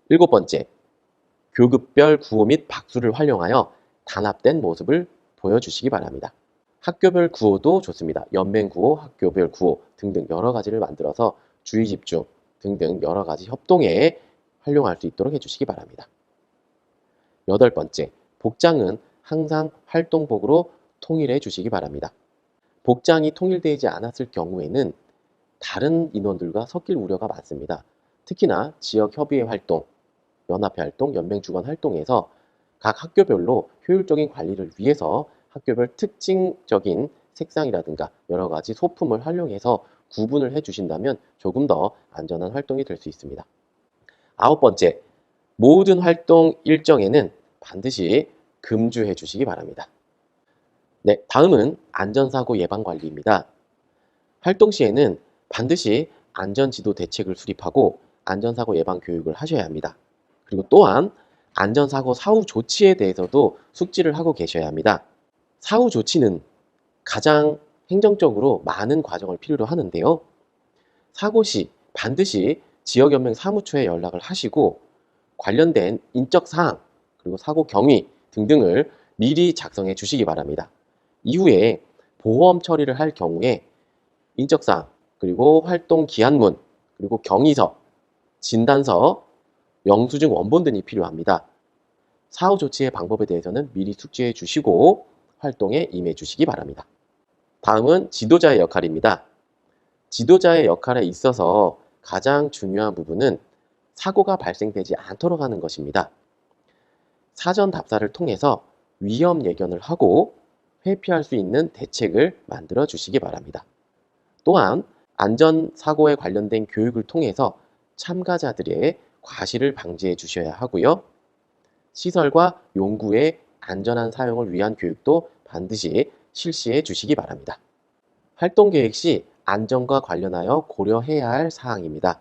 일곱 번째, 교급별 구호 및 박수를 활용하여 단합된 모습을 보여주시기 바랍니다. 학교별 구호도 좋습니다. 연맹 구호, 학교별 구호 등등 여러 가지를 만들어서 주의 집중 등등 여러 가지 협동에 활용할 수 있도록 해주시기 바랍니다. 여덟 번째, 복장은 항상 활동복으로 통일해 주시기 바랍니다. 복장이 통일되지 않았을 경우에는 다른 인원들과 섞일 우려가 많습니다. 특히나 지역협의회 활동, 연합회 활동, 연맹주간 활동에서 각 학교별로 효율적인 관리를 위해서 학교별 특징적인 색상이라든가 여러 가지 소품을 활용해서 구분을 해주신다면 조금 더 안전한 활동이 될 수 있습니다. 아홉 번째, 모든 활동 일정에는 반드시 금주해 주시기 바랍니다. 네, 다음은 안전사고 예방관리입니다. 활동 시에는 반드시 안전지도 대책을 수립하고 안전사고 예방 교육을 하셔야 합니다. 그리고 또한 안전사고 사후 조치에 대해서도 숙지를 하고 계셔야 합니다. 사후 조치는 가장 행정적으로 많은 과정을 필요로 하는데요. 사고 시 반드시 지역연맹 사무처에 연락을 하시고 관련된 인적사항 그리고 사고 경위 등등을 미리 작성해 주시기 바랍니다. 이후에 보험 처리를 할 경우에 인적사항 그리고 활동 기한문 그리고 경위서, 진단서, 영수증 원본 등이 필요합니다. 사후 조치의 방법에 대해서는 미리 숙지해 주시고 활동에 임해 주시기 바랍니다. 다음은 지도자의 역할입니다. 지도자의 역할에 있어서 가장 중요한 부분은 사고가 발생되지 않도록 하는 것입니다. 사전 답사를 통해서 위험 예견을 하고 회피할 수 있는 대책을 만들어 주시기 바랍니다. 또한 안전사고에 관련된 교육을 통해서 참가자들의 과실을 방지해 주셔야 하고요. 시설과 용구의 안전한 사용을 위한 교육도 반드시 실시해 주시기 바랍니다. 활동 계획 시 안전과 관련하여 고려해야 할 사항입니다.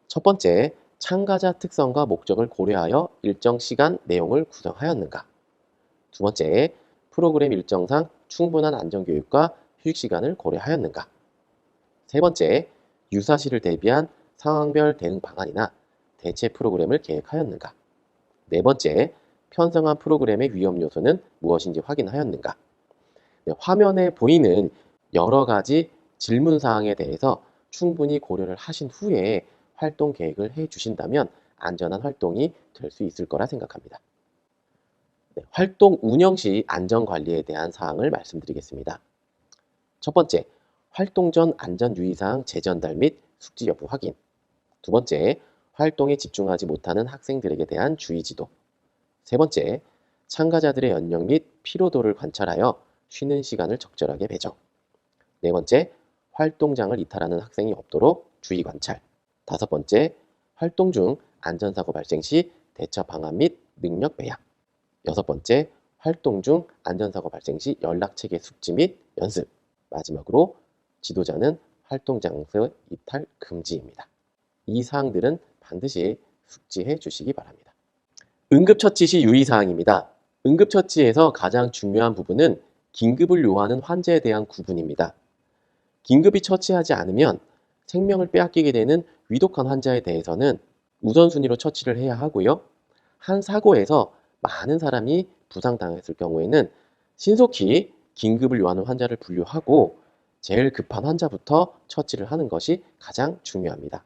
첫 번째, 참가자 특성과 목적을 고려하여 일정 시간 내용을 구성하였는가? 두 번째, 프로그램 일정상 충분한 안전교육과 휴식시간을 고려하였는가? 세 번째, 유사시를 대비한 상황별 대응 방안이나 대체 프로그램을 계획하였는가? 네 번째, 편성한 프로그램의 위험 요소는 무엇인지 확인하였는가? 네, 화면에 보이는 여러 가지 질문 사항에 대해서 충분히 고려를 하신 후에 활동 계획을 해 주신다면 안전한 활동이 될 수 있을 거라 생각합니다. 네, 활동 운영 시 안전관리에 대한 사항을 말씀드리겠습니다. 첫 번째, 활동 전 안전 유의사항 재전달 및 숙지 여부 확인. 두 번째, 활동에 집중하지 못하는 학생들에게 대한 주의 지도. 세 번째, 참가자들의 연령 및 피로도를 관찰하여 쉬는 시간을 적절하게 배정. 네 번째, 활동장을 이탈하는 학생이 없도록 주의 관찰. 다섯 번째, 활동 중 안전사고 발생 시 대처 방안 및 능력 배양. 여섯 번째, 활동 중 안전사고 발생 시 연락체계 숙지 및 연습. 마지막으로 지도자는 활동장소 이탈 금지입니다. 이 사항들은 반드시 숙지해 주시기 바랍니다. 응급처치 시 유의사항입니다. 응급처치에서 가장 중요한 부분은 긴급을 요하는 환자에 대한 구분입니다. 긴급히 처치하지 않으면 생명을 빼앗기게 되는 위독한 환자에 대해서는 우선순위로 처치를 해야 하고요. 한 사고에서 많은 사람이 부상당했을 경우에는 신속히 긴급을 요하는 환자를 분류하고 제일 급한 환자부터 처치를 하는 것이 가장 중요합니다.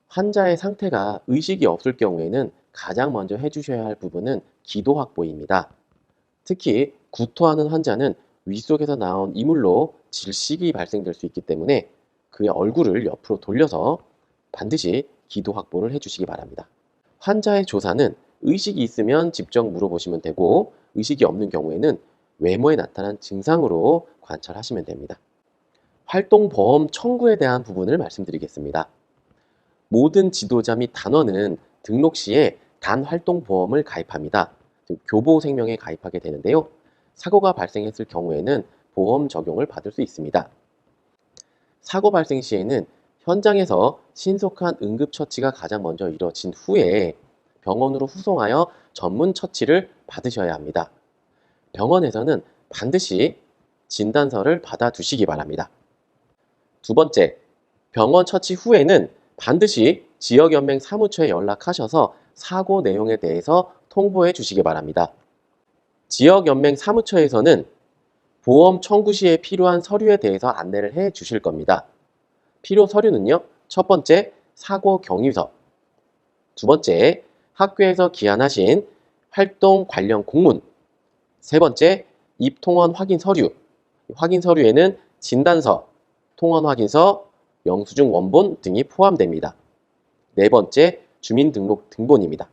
환자의 상태가 의식이 없을 경우에는 가장 먼저 해주셔야 할 부분은 기도 확보입니다. 특히 구토하는 환자는 위 속에서 나온 이물로 질식이 발생될 수 있기 때문에 그의 얼굴을 옆으로 돌려서 반드시 기도 확보를 해주시기 바랍니다. 환자의 조사는 의식이 있으면 직접 물어보시면 되고 의식이 없는 경우에는 외모에 나타난 증상으로 관찰하시면 됩니다. 활동보험 청구에 대한 부분을 말씀드리겠습니다. 모든 지도자 및 단원은 등록 시에 단활동보험을 가입합니다. 즉 교보생명에 가입하게 되는데요. 사고가 발생했을 경우에는 보험 적용을 받을 수 있습니다. 사고 발생 시에는 현장에서 신속한 응급처치가 가장 먼저 이뤄진 후에 병원으로 후송하여 전문 처치를 받으셔야 합니다. 병원에서는 반드시 진단서를 받아두시기 바랍니다. 두 번째, 병원 처치 후에는 반드시 지역연맹 사무처에 연락하셔서 사고 내용에 대해서 통보해 주시기 바랍니다. 지역연맹 사무처에서는 보험 청구 시에 필요한 서류에 대해서 안내를 해 주실 겁니다. 필요 서류는요, 첫 번째, 사고 경위서, 두 번째, 학교에서 기한하신 활동 관련 공문, 세 번째, 입통원 확인 서류, 확인 서류에는 진단서, 통원 확인서, 영수증 원본 등이 포함됩니다. 네 번째, 주민등록 등본입니다.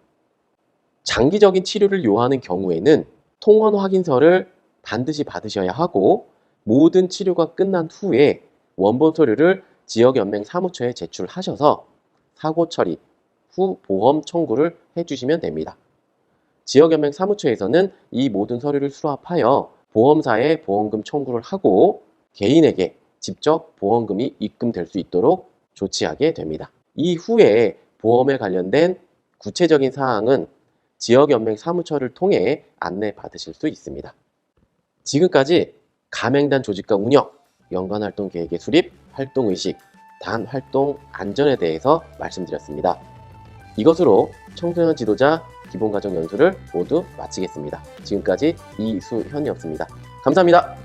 장기적인 치료를 요하는 경우에는 통원 확인서를 반드시 받으셔야 하고 모든 치료가 끝난 후에 원본 서류를 지역연맹 사무처에 제출하셔서 사고 처리 후 보험 청구를 해주시면 됩니다. 지역연맹 사무처에서는 이 모든 서류를 수합하여 보험사에 보험금 청구를 하고 개인에게 직접 보험금이 입금될 수 있도록 조치하게 됩니다. 이후에 보험에 관련된 구체적인 사항은 지역연맹 사무처를 통해 안내받으실 수 있습니다. 지금까지 가맹단 조직과 운영, 연관활동 계획의 수립, 활동의식, 단활동 안전에 대해서 말씀드렸습니다. 이것으로 청소년 지도자 기본과정 연수를 모두 마치겠습니다. 지금까지 이수현이었습니다. 감사합니다.